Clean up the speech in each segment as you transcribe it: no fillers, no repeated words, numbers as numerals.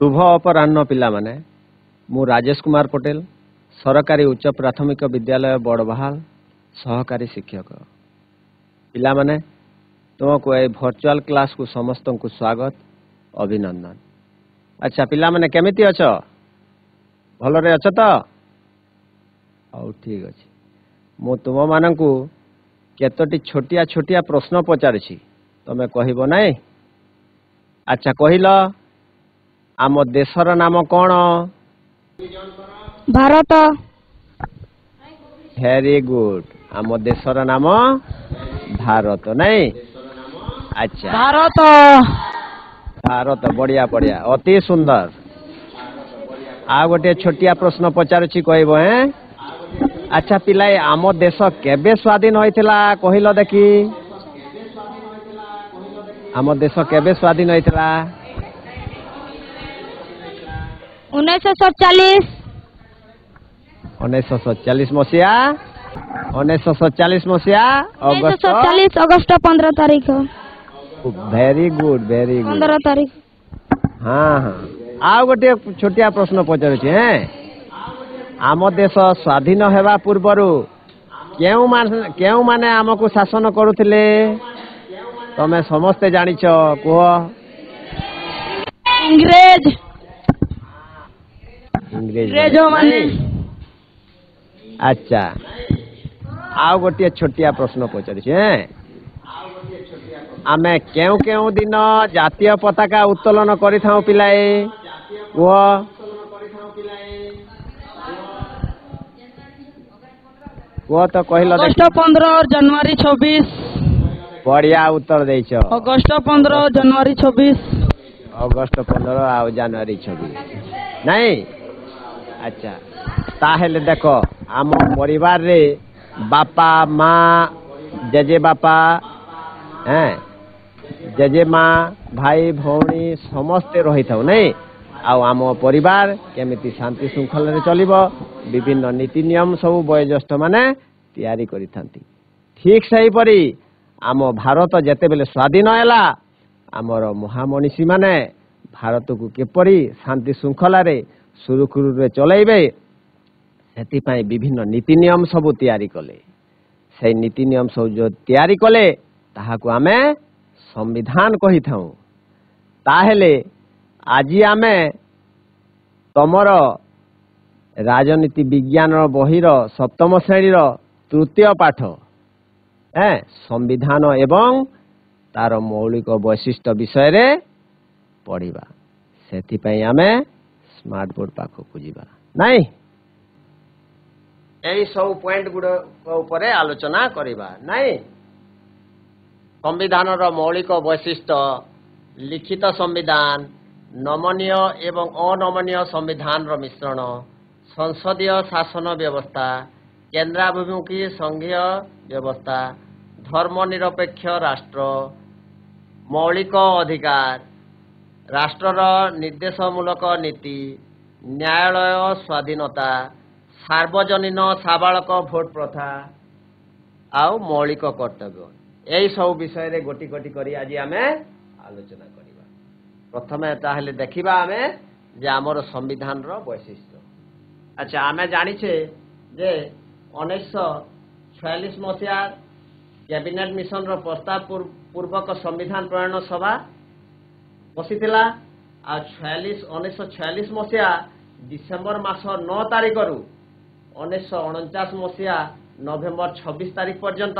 शुभ अपराह्न पिला माने मु राजेश कुमार पटेल सरकारी उच्च प्राथमिक विद्यालय बड़बाहाल सहकारी शिक्षक पिला माने तुमको ए वर्चुअल क्लास को समस्त को स्वागत अभिनंदन। अच्छा पिला माने केमिति अछ भलरे अछ तो औ ठीक अछि मु तुम माननकु केतोटी छोटिया छोटिया प्रश्न पचारछि तमे कहिबो नै। अच्छा कहिलो आम देशर नाम कौन? भारत। वेरी गुड आम देशर नाम भारत नहीं। अच्छा भारत। भारत बढ़िया बढ़िया अति सुंदर। आ गोटे छोटिया प्रश्न पचारुछि कहबो हैं। अच्छा पिलाए आम देश केबे स्वाधीन होइथिला कहिलो देखी आम देश केबे स्वाधीन होइथिला? 1947। 1947 मसीहा 1947 मसीहा अगस्त 1947 अगस्त 15 तारीख। वेरी गुड वेरी गुड 15 तारीख। हाँ हाँ आ गोटे छोटिया प्रश्न पचारुछि हैं। आम देश स्वाधीन हेबा पूर्वरु केउ माने आमको शासन करुथिले तमे समस्ते जानिछ कुह? इंग्रेज। इंग्रेज माने। अच्छा आउ गोटे छोटिया प्रश्न पचारुछि हैं। आमे केउ केउ दिन जातीय पताका उत्तोलन करिथाउ पिलाए कुह? कुह तो कहिलो अगस्त 15 और जनवरी 26। बढ़िया उत्तर देछ। अगस्त 15 और जनवरी 26। अगस्त 15 आ जनवरी 26 नहीं। अच्छा ताहेले देखो आम परिवार रे बापा माँ जेजे बापा हैं जेजे माँ भाई भौणी समस्ते रही था नहीं। आम परिवार केमिति शांति श्रृंखला रे चलिबो विभिन्न नीति नियम सब वयोज्येष्ठ माने तैयारी करि थांती। ठीक सही परी आम भारत जेते बेले स्वाधीन हैला आमर महामनीषी माने भारत को केपरी शांति श्रृंखला रे सुरुखुरु रे चलाइबे सेति पई विभिन्न नीति नियम सब तैयारी कले। से नीति नियम सब जो तैयारी कले ताहाको आमे संविधान कहि थाउ। ताहेले आजी आमे तमर राजनीति विज्ञान बहिर सप्तम श्रेणी तृतीय पाठ संविधान एवं तार मौलिक वैशिष्ट्य विषय रे पढ़िबा। सेति पई आमे स्मार्ट बोर्ड पाखकु जिबा नहीं। एई सब पॉइंट गुडो ऊपर आलोचना करिबा नहीं। संविधान रो मौलिक वैशिष्ट्य लिखित संविधान नमनीय एवं अनमनीय संविधान रो मिश्रण संसदीय शासन व्यवस्था केंद्राभिमुखी संघीय व्यवस्था धर्मनिरपेक्ष राष्ट्र मौलिक अधिकार राष्ट्रर निर्देशमूलक नीति न्यायालय स्वाधीनता सार्वजनीन साबालक भोट प्रथा आउ मौलिक कर्तव्य यही सब विषय रे गोटी गोटी करी आज आमे आलोचना करिबा। प्रथमे ताहले देखिबा आमे जे हमर संविधान रो वैशिष्ट्य। अच्छा आमे जानिछे जे 1946 मसिया कैबिनेट मिशन रो प्रस्ताव पूर्वक संविधान प्रणयन सभा बसिथिला आ 1946 मसिया डिसेम्बर मास 9 तारिख रु 1949 मसिया नवेम्बर 26 तारिख पर्यंत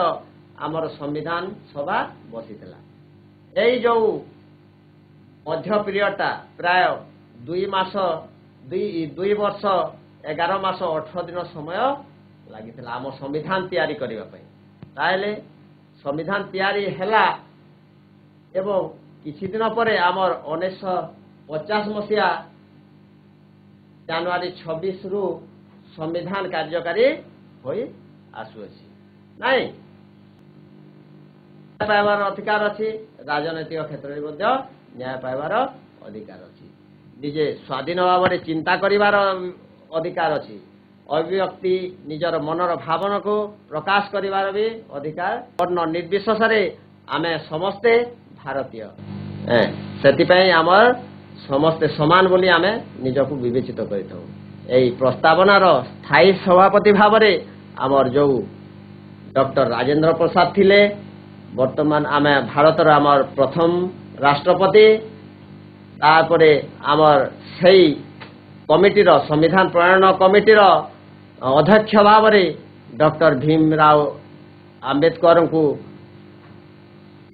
आमर संविधान सभा बसिथिला। एई जो मध्य पीरियडटा प्राय 2 वर्ष 11 मास 18 दिन समय लागिथिला आम संविधान तैयारी करिबा पई। ताहेले संविधान तैयारी हैला एवं किछि दिन परे आमर 1950 मसिया जनवरी 26 रु संविधान कार्यकारी होई आसुअछि नहीं। पाइबार अधिकार अच्छी राजनैतिक क्षेत्र में न्याय पाइबार अधिकार अच्छी निजे स्वाधीन भाव में चिंता करिवार अधिकार अच्छी अभिव्यक्ति निजर मनर भावना को प्रकाश करिवार भी अधिकार वर्ण निर्विशेष आमे समस्ते भारतीय सेति पई आमर ସମସ୍ତେ ସମାନ ବୋଲି ଆମେ ନିଜକୁ ବିବେଚିତ କରିଥାଉ। ଏହି ପ୍ରସ୍ତାବନାର ସ୍ଥାୟୀ ସଭାପତି ଭାବରେ ଆମର ଯେଉଁ ଡକ୍ଟର ରାଜେନ୍ଦ୍ର ପ୍ରସାଦ ଥିଲେ, ବର୍ତ୍ତମାନ ଆମେ ଭାରତର ଆମର ପ୍ରଥମ ରାଷ୍ଟ୍ରପତି। ତାପରେ ଆମର ସେଇ କମିଟିର ସମ୍ବିଧାନ ପ୍ରଣୟନ କମିଟିର ଅଧ୍ୟକ୍ଷ ଭାବରେ ଡକ୍ଟର ଭୀମରାଓ ଆମ୍ବେଦକରଙ୍କୁ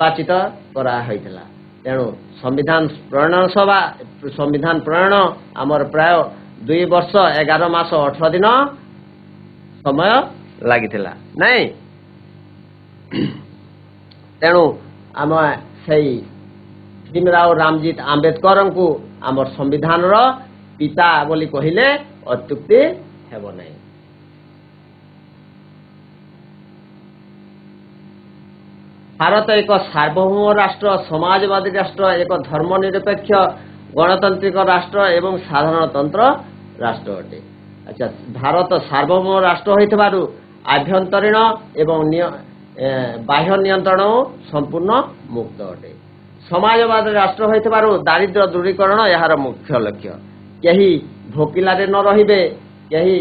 ନିର୍ବାଚିତ କରାହୋଇଥିଲା। ତେଣୁ ସମ୍ବିଧାନ ପ୍ରଣୟନ ଆମର ପ୍ରାୟ 2 ବର୍ଷ 11 ମାସ 18 ଦିନ ସମୟ ଲାଗିଥିଲା ନାଇଁ। ତେଣୁ ଆମେ ସେଇ ଭୀମରାଓ ରାମଜିତ ଆମ୍ବେଦକରଙ୍କୁ ଆମର ସମ୍ବିଧାନର ପିତା ବୋଲି କହିଲେ ଅତ୍ୟୁକ୍ତି ହେବ ନାହିଁ। ଭାରତ ଏକ ସାର୍ବଭୌମ ରାଷ୍ଟ୍ର, ସମାଜବାଦୀ ରାଷ୍ଟ୍ର, ଏକ ଧର୍ମନିରପେକ୍ଷ ଗଣତାନ୍ତ୍ରିକ ରାଷ୍ଟ୍ର ଏବଂ ସାଧାରଣତନ୍ତ୍ର ରାଷ୍ଟ୍ର ଅଟେ। ଆଚ୍ଛା, ଭାରତ ସାର୍ବଭୌମ ରାଷ୍ଟ୍ର ହୋଇଥିବାରୁ ଆଭ୍ୟନ୍ତରୀଣ ଏବଂ ବାହ୍ୟ ନିୟନ୍ତ୍ରଣ ସମ୍ପୂର୍ଣ୍ଣ ମୁକ୍ତ ଅଟେ। ସମାଜବାଦୀ ରାଷ୍ଟ୍ର ହୋଇଥିବାରୁ ଦାରିଦ୍ର୍ୟ ଦୂରୀକରଣ ଏହାର ମୁଖ୍ୟ ଲକ୍ଷ୍ୟ। କେହି ଭୋକିଲାରେ ନ ରହିବେ, କେହି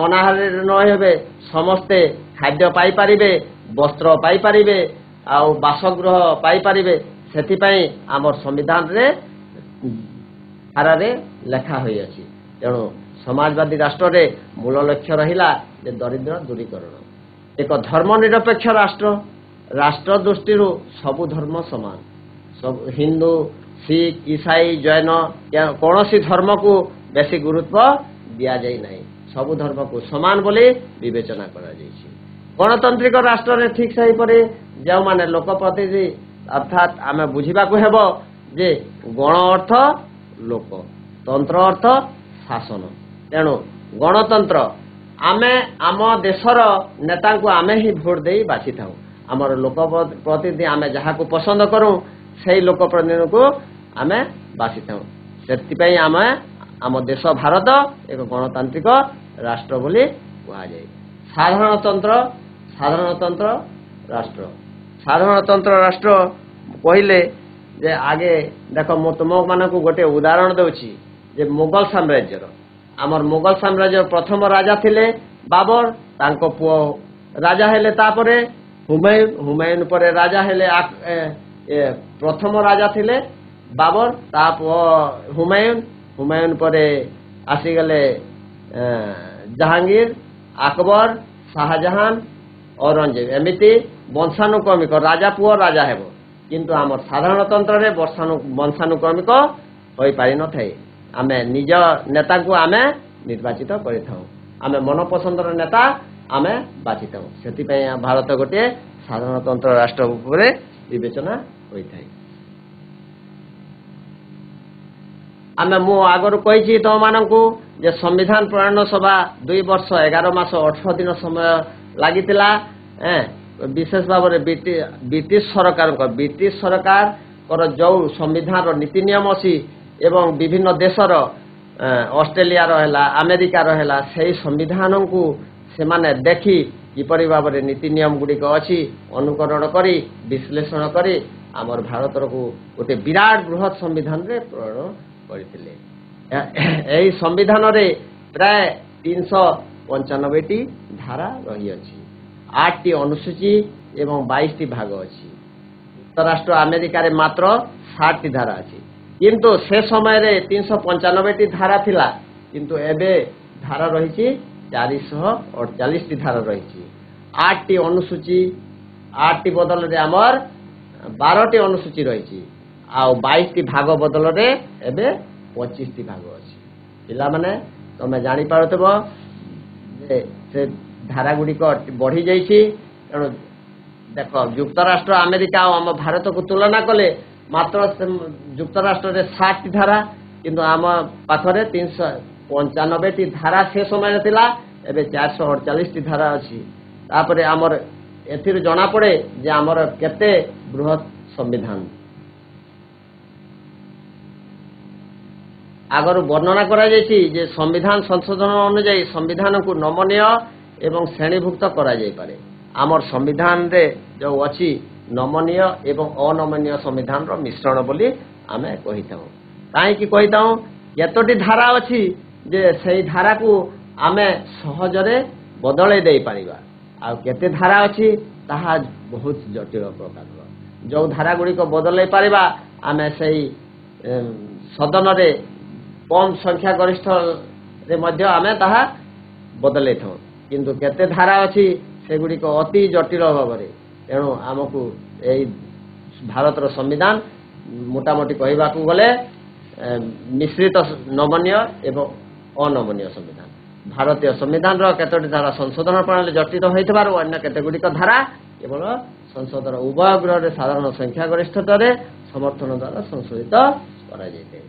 ଅନାହାରରେ ନ ରହିବେ, ସମସ୍ତେ ଖାଦ୍ୟ ପାଇପାରିବେ, ବସ୍ତ୍ର ପାଇପାରିବେ, ଆଉ ବାସଗୃହ ପାଇପାରିବେ। ସେଥିପାଇଁ ଆମର ସମ୍ବିଧାନରେ ଧାରାରେ ଲେଖା ହୋଇଅଛି। ତେଣୁ ସମାଜବାଦୀ ରାଷ୍ଟ୍ରରେ ମୂଳ ଲକ୍ଷ୍ୟ ରହିଲା ଯେ ଦରିଦ୍ର ଦୂରୀକରଣ। ଏକ ଧର୍ମନିରପେକ୍ଷ ରାଷ୍ଟ୍ର, ରାଷ୍ଟ୍ର ଦୃଷ୍ଟିରୁ ସବୁ ଧର୍ମ ସମାନ। ସବୁ ହିନ୍ଦୁ, ଶିଖ, ଇସାଇ, ଜୈନ କୌଣସି ଧର୍ମକୁ ବେଶୀ ଗୁରୁତ୍ୱ ଦିଆଯାଇ ନାହିଁ। ସବୁ ଧର୍ମକୁ ସମାନ ବୋଲି ବିବେଚନା କରାଯାଇଛି। ଗଣତାନ୍ତ୍ରିକ ରାଷ୍ଟ୍ରରେ ଠିକ୍ ସେହିପରି ଯେଉଁମାନେ ଲୋକପ୍ରତିନିଧି, ଅର୍ଥାତ୍ ଆମେ ବୁଝିବାକୁ ହେବ ଯେ ଗଣ ଅର୍ଥ ଲୋକ, ତନ୍ତ୍ର ଅର୍ଥ ଶାସନ। ତେଣୁ ଗଣତନ୍ତ୍ର, ଆମେ ଆମ ଦେଶର ନେତାଙ୍କୁ ଆମେ ହିଁ ଭୋଟ ଦେଇ ବାଛିଥାଉ। ଆମର ଲୋକ ପ୍ରତିନିଧି ଆମେ ଯାହାକୁ ପସନ୍ଦ କରୁ ସେହି ଲୋକ ପ୍ରତିନିଧିଙ୍କୁ ଆମେ ବାଛିଥାଉ। ସେଥିପାଇଁ ଆମେ ଆମ ଦେଶ ଭାରତ ଏକ ଗଣତାନ୍ତ୍ରିକ ରାଷ୍ଟ୍ର ବୋଲି କୁହାଯାଏ। ସାଧାରଣତନ୍ତ୍ର ରାଷ୍ଟ୍ର। ସାଧାରଣତନ୍ତ୍ର ରାଷ୍ଟ୍ର କହିଲେ ଯେ ଆଗେ ଦେଖ, ମୁଁ ତୁମମାନଙ୍କୁ ଗୋଟିଏ ଉଦାହରଣ ଦେଉଛି ଯେ ମୋଗଲ ସାମ୍ରାଜ୍ୟର, ଆମର ମୋଗଲ ସାମ୍ରାଜ୍ୟର ପ୍ରଥମ ରାଜା ଥିଲେ ବାବର, ତାଙ୍କ ପୁଅ ରାଜା ହେଲେ ତାପରେ ହୁମାୟୁନ ପରେ ରାଜା ହେଲେ ପ୍ରଥମ ରାଜା ଥିଲେ ବାବର, ତା ପୁଅ ହୁମାୟୁନ ପରେ ଆସିଗଲେ ଜାହାଙ୍ଗୀର, ଆକବର, ଶାହଜାହାନ, ଔରଙ୍ଗଜେବ। ଏମିତି ବଂଶାନୁକ୍ରମିକ ରାଜା ପୁଅ ରାଜା ହେବ। କିନ୍ତୁ ଆମର ସାଧାରଣତନ୍ତ୍ରରେ ବଂଶାନୁକ୍ରମିକ ହୋଇପାରିନଥାଏ। ଆମେ ନିଜ ନେତାଙ୍କୁ ଆମେ ନିର୍ବାଚିତ କରିଥାଉ। ଆମେ ମନପସନ୍ଦର ନେତା ଆମେ ବାଛିଥାଉ। ସେଥିପାଇଁ ଭାରତ ଗୋଟିଏ ସାଧାରଣତନ୍ତ୍ର ରାଷ୍ଟ୍ର ଉପରେ ବିବେଚନା ହୋଇଥାଏ। ମୁଁ ଆଗରୁ କହିଛି ତୁମମାନଙ୍କୁ ଯେ ସମ୍ବିଧାନ ପ୍ରଣୟନ ସଭା 2 ବର୍ଷ 11 ମାସ 18 ଦିନ ସମୟ ଲାଗିଥିଲା। ବିଶେଷ ଭାବରେ ବ୍ରିଟିଶ ସରକାରଙ୍କର ଯେଉଁ ସମ୍ବିଧାନର ନୀତି ନିୟମ ଅଛି ଏବଂ ବିଭିନ୍ନ ଦେଶର, ଅଷ୍ଟ୍ରେଲିଆର ହେଲା, ଆମେରିକାର ହେଲା, ସେହି ସମ୍ବିଧାନକୁ ସେମାନେ ଦେଖି କିପରି ଭାବରେ ନୀତି ନିୟମ ଗୁଡ଼ିକ ଅଛି ଅନୁକରଣ କରି ବିଶ୍ଳେଷଣ କରି ଆମର ଭାରତକୁ ଗୋଟିଏ ବିରାଟ ବୃହତ ସମ୍ବିଧାନରେ ପ୍ରଣୟନ କରିଥିଲେ। ଏହି ସମ୍ବିଧାନରେ ପ୍ରାୟ 395ଟି ଧାରା ରହିଅଛି, 8ଟି ଅନୁସୂଚୀ ଏବଂ 22ଟି ଭାଗ ଅଛି। ଯୁକ୍ତରାଷ୍ଟ୍ର ଆମେରିକାରେ ମାତ୍ର 60ଟି ଧାରା ଅଛି। କିନ୍ତୁ ସେ ସମୟରେ 395ଟି ଧାରା ଥିଲା, କିନ୍ତୁ ଏବେ ଧାରା ରହିଛି 448ଟି ଧାରା ରହିଛି। 8ଟି ଅନୁସୂଚୀ, 8ଟି ବଦଳରେ ଆମର 12ଟି ଅନୁସୂଚୀ ରହିଛି, ଆଉ 22ଟି ଭାଗ ବଦଳରେ ଏବେ 25ଟି ଭାଗ ଅଛି। ପିଲାମାନେ ତମେ ଜାଣିପାରୁଥିବ ଯେ ସେ ଧାରା ଗୁଡ଼ିକ ବଢ଼ିଯାଇଛି। ତେଣୁ ଦେଖ, ଯୁକ୍ତରାଷ୍ଟ୍ର ଆମେରିକା ଆଉ ଆମ ଭାରତକୁ ତୁଳନା କଲେ ମାତ୍ର ଯୁକ୍ତରାଷ୍ଟ୍ରରେ 60ଟି ଧାରା, କିନ୍ତୁ ଆମ ପାଖରେ 395ଟି ଧାରା ସେ ସମୟରେ ଥିଲା, ଏବେ 448ଟି ଧାରା ଅଛି। ତାପରେ ଆମର ଏଥିରୁ ଜଣାପଡ଼େ ଯେ ଆମର କେତେ ବୃହତ ସମ୍ବିଧାନ। ଆଗରୁ ବର୍ଣ୍ଣନା କରାଯାଇଛି ଯେ ସମ୍ବିଧାନ ସଂଶୋଧନ ଅନୁଯାୟୀ ସମ୍ବିଧାନକୁ ନମନୀୟ ଏବଂ ଶ୍ରେଣୀଭୁକ୍ତ କରାଯାଇପାରେ। ଆମର ସମ୍ବିଧାନରେ ଯେଉଁ ଅଛି ନମନୀୟ ଏବଂ ଅନମନୀୟ ସମ୍ବିଧାନର ମିଶ୍ରଣ ବୋଲି ଆମେ କହିଥାଉ। କାହିଁକି କହିଥାଉ କେତୋଟି ଧାରା ଅଛି ଯେ ସେଇ ଧାରାକୁ ଆମେ ସହଜରେ ବଦଳେଇ ଦେଇପାରିବା ଆଉ କେତେ ଧାରା ଅଛି ତାହା ବହୁତ ଜଟିଳ ପ୍ରକାରର ଯେଉଁ ଧାରା ଗୁଡ଼ିକ ବଦଳେଇ ପାରିବା ଆମେ ସେଇ ସଦନରେ କମ୍ ସଂଖ୍ୟା ଗରିଷ୍ଠରେ ମଧ୍ୟ ଆମେ ତାହା ବଦଳେଇଥାଉ କିନ୍ତୁ କେତେ ଧାରା ଅଛି ସେଗୁଡ଼ିକ ଅତି ଜଟିଳ ଭାବରେ ତେଣୁ ଆମକୁ ଏଇ ଭାରତର ସମ୍ବିଧାନ ମୋଟାମୋଟି କହିବାକୁ ଗଲେ ମିଶ୍ରିତ ନମନୀୟ ଏବଂ ଅନମନୀୟ ସମ୍ବିଧାନ ଭାରତୀୟ ସମ୍ବିଧାନର କେତୋଟି ଧାରା ସଂଶୋଧନ ପ୍ରଣାଳୀ ଜଟିଳ ହୋଇଥିବାରୁ ଅନ୍ୟ କେତେଗୁଡ଼ିକ ଧାରା କେବଳ ସଂସଦର ଉଭୟ ଗୃହରେ ସାଧାରଣ ସଂଖ୍ୟା ଗରିଷ୍ଠତାରେ ସମର୍ଥନ ଦ୍ୱାରା ସଂଶୋଧିତ କରାଯାଇଥାଏ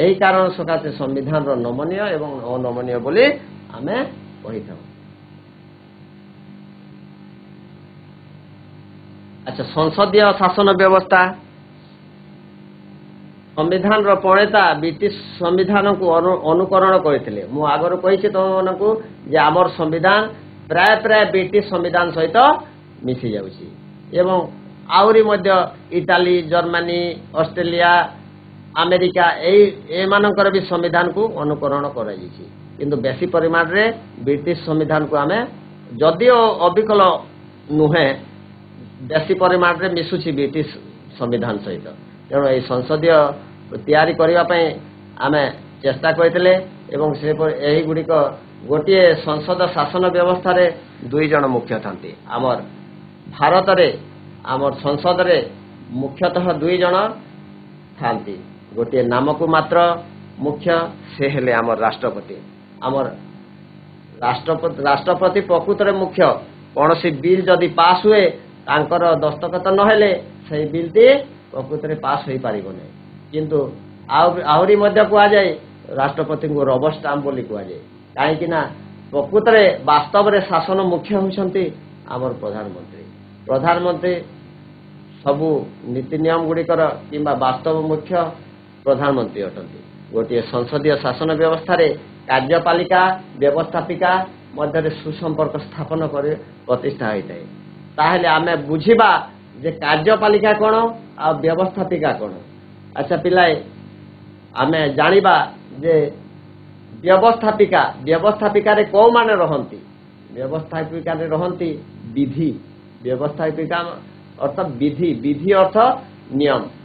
ଏହି କାରଣ ସକାଶେ ସମ୍ବିଧାନର ନମନୀୟ ଏବଂ ଅନମନୀୟ ବୋଲି ଆମେ କହିଥାଉ ଆଚ୍ଛା ସଂସଦୀୟ ଶାସନ ବ୍ୟବସ୍ଥା ସମ୍ବିଧାନର ପ୍ରଣେତା ବ୍ରିଟିଶ ସମ୍ବିଧାନକୁ ଅନୁକରଣ କରିଥିଲେ ମୁଁ ଆଗରୁ କହିଛି ତୁମମାନଙ୍କୁ ଯେ ଆମର ସମ୍ବିଧାନ ପ୍ରାୟ ବ୍ରିଟିଶ ସମ୍ବିଧାନ ସହିତ ମିଶି ଯାଉଛି ଏବଂ ଆହୁରି ମଧ୍ୟ ଇଟାଲୀ ଜର୍ମାନୀ ଅଷ୍ଟ୍ରେଲିଆ ଆମେରିକା ଏମାନଙ୍କର ବି ସମ୍ବିଧାନକୁ ଅନୁକରଣ କରାଯାଇଛି କିନ୍ତୁ ବେଶୀ ପରିମାଣରେ ବ୍ରିଟିଶ ସମ୍ବିଧାନକୁ ଆମେ ଯଦିଓ ଅବିକଳ ନୁହେଁ ବେଶୀ ପରିମାଣରେ ମିଶୁଛି ବ୍ରିଟିଶ ସମ୍ବିଧାନ ସହିତ ତେଣୁ ଏହି ସଂସଦୀୟ ତିଆରି କରିବା ପାଇଁ ଆମେ ଚେଷ୍ଟା କରିଥିଲେ ଏବଂ ଏହିଗୁଡ଼ିକ ଗୋଟିଏ ସଂସଦ ଶାସନ ବ୍ୟବସ୍ଥାରେ ଦୁଇ ଜଣ ମୁଖ୍ୟ ଥାନ୍ତି ଆମର ଭାରତରେ ଆମର ସଂସଦରେ ମୁଖ୍ୟତଃ ଦୁଇ ଜଣ ଥାନ୍ତି ଗୋଟିଏ ନାମକୁ ମାତ୍ର ମୁଖ୍ୟ ସେ ହେଲେ ଆମର ରାଷ୍ଟ୍ରପତି ଆମର ରାଷ୍ଟ୍ରପତି ପ୍ରକୃତରେ ମୁଖ୍ୟ କୌଣସି ବିଲ୍ ଯଦି ପାସ୍ ହୁଏ ତାଙ୍କର ଦସ୍ତଖତ ନହେଲେ ସେହି ବିଲ୍ଟି ପ୍ରକୃତରେ ପାସ୍ ହୋଇପାରିବ ନାହିଁ କିନ୍ତୁ ଆହୁରି ମଧ୍ୟ କୁହାଯାଏ ରାଷ୍ଟ୍ରପତିଙ୍କୁ ରବର ଷ୍ଟାମ୍ପ ବୋଲି କୁହାଯାଏ କାହିଁକି ନା ପ୍ରକୃତରେ ବାସ୍ତବରେ ଶାସନ ମୁଖ୍ୟ ହେଉଛନ୍ତି ଆମର ପ୍ରଧାନମନ୍ତ୍ରୀ ସବୁ ନୀତି ନିୟମ ଗୁଡ଼ିକର କିମ୍ବା ବାସ୍ତବ ମୁଖ୍ୟ ପ୍ରଧାନମନ୍ତ୍ରୀ ଅଟନ୍ତି ଗୋଟିଏ ସଂସଦୀୟ ଶାସନ ବ୍ୟବସ୍ଥାରେ କାର୍ଯ୍ୟପାଳିକା ବ୍ୟବସ୍ଥାପିକା ମଧ୍ୟରେ ସୁସମ୍ପର୍କ ସ୍ଥାପନ କରି ପ୍ରତିଷ୍ଠା ହୋଇଥାଏ ତାହେଲେ ଆମେ ବୁଝିବା ଯେ କାର୍ଯ୍ୟପାଳିକା କ'ଣ ଆଉ ବ୍ୟବସ୍ଥାପିକା କ'ଣ ଆଚ୍ଛା ପିଲାଏ ଆମେ ଜାଣିବା ଯେ ବ୍ୟବସ୍ଥାପିକାରେ କେଉଁମାନେ ରହନ୍ତି ବ୍ୟବସ୍ଥାପିକାରେ ରହନ୍ତି ବିଧି ବ୍ୟବସ୍ଥାପିକା ଅର୍ଥ ବିଧି ଅର୍ଥ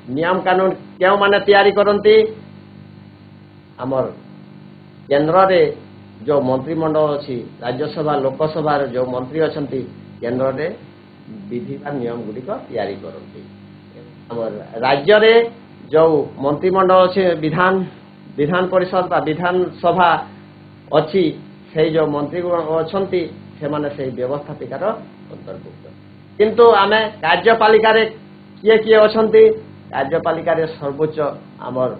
ନିୟମ କାନୁନ କେଉଁମାନେ ତିଆରି କରନ୍ତି ଆମର କେନ୍ଦ୍ରରେ ଯେଉଁ ମନ୍ତ୍ରିମଣ୍ଡଳ ଅଛି ରାଜ୍ୟସଭା ଲୋକସଭାର ଯେଉଁ ମନ୍ତ୍ରୀ ଅଛନ୍ତି କେନ୍ଦ୍ରରେ ବିଧି ବା ନିୟମ ଗୁଡ଼ିକ ତିଆରି କରନ୍ତି ଆମର ରାଜ୍ୟରେ ଯେଉଁ ମନ୍ତ୍ରିମଣ୍ଡଳ ଅଛି ବିଧାନ ପରିଷଦ ବା ବିଧାନସଭା ଅଛି ସେଇ ଯେଉଁ ମନ୍ତ୍ରୀ ଅଛନ୍ତି ସେମାନେ ସେଇ ବ୍ୟବସ୍ଥାପିକାର ଅନ୍ତର୍ଭୁକ୍ତ କିନ୍ତୁ ଆମେ କାର୍ଯ୍ୟପାଳିକାରେ କିଏ ଅଛନ୍ତି କାର୍ଯ୍ୟପାଳିକାରେ ସର୍ବୋଚ୍ଚ ଆମର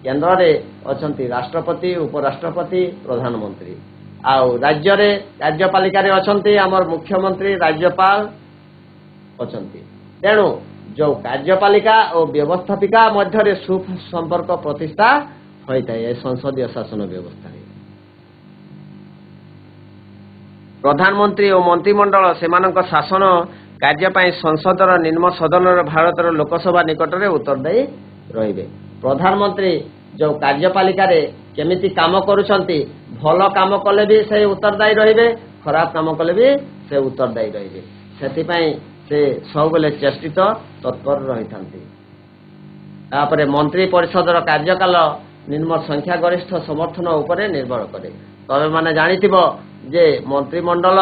କେନ୍ଦ୍ରରେ ଅଛନ୍ତି ରାଷ୍ଟ୍ରପତି ଉପରାଷ୍ଟ୍ରପତି ପ୍ରଧାନମନ୍ତ୍ରୀ ଆଉ ରାଜ୍ୟରେ କାର୍ଯ୍ୟପାଳିକାରେ ଅଛନ୍ତି ଆମର ମୁଖ୍ୟମନ୍ତ୍ରୀ ରାଜ୍ୟପାଳ ଅଛନ୍ତି ତେଣୁ ଯେଉଁ କାର୍ଯ୍ୟପାଳିକା ଓ ବ୍ୟବସ୍ଥାପିକା ମଧ୍ୟରେ ସୁସମ୍ପର୍କ ପ୍ରତିଷ୍ଠା ହୋଇଥାଏ ଏ ସଂସଦୀୟ ଶାସନ ବ୍ୟବସ୍ଥାରେ ପ୍ରଧାନମନ୍ତ୍ରୀ ଓ ମନ୍ତ୍ରିମଣ୍ଡଳ ସେମାନଙ୍କ ଶାସନ କାର୍ଯ୍ୟ ପାଇଁ ସଂସଦର ନିମ୍ନ ସଦନର ଭାରତର ଲୋକସଭା ନିକଟରେ ଉତ୍ତରଦାୟୀ ରହିବେ ପ୍ରଧାନମନ୍ତ୍ରୀ ଯେଉଁ କାର୍ଯ୍ୟପାଳିକାରେ କେମିତି କାମ କରୁଛନ୍ତି ଭଲ କାମ କଲେ ବି ସେ ଉତ୍ତରଦାୟୀ ରହିବେ ଖରାପ କାମ କଲେ ବି ସେ ଉତ୍ତରଦାୟୀ ରହିବେ ସେଥିପାଇଁ ସେ ସବୁବେଳେ ଚେଷ୍ଟିତ ତତ୍ପର ରହିଥାନ୍ତି ତାପରେ ମନ୍ତ୍ରୀ ପରିଷଦର କାର୍ଯ୍ୟକାଳ ନିମ୍ନ ସଂଖ୍ୟା ଗରିଷ୍ଠ ସମର୍ଥନ ଉପରେ ନିର୍ଭର କରେ ତମେ ମାନେ ଜାଣିଥିବ ଯେ ମନ୍ତ୍ରିମଣ୍ଡଳ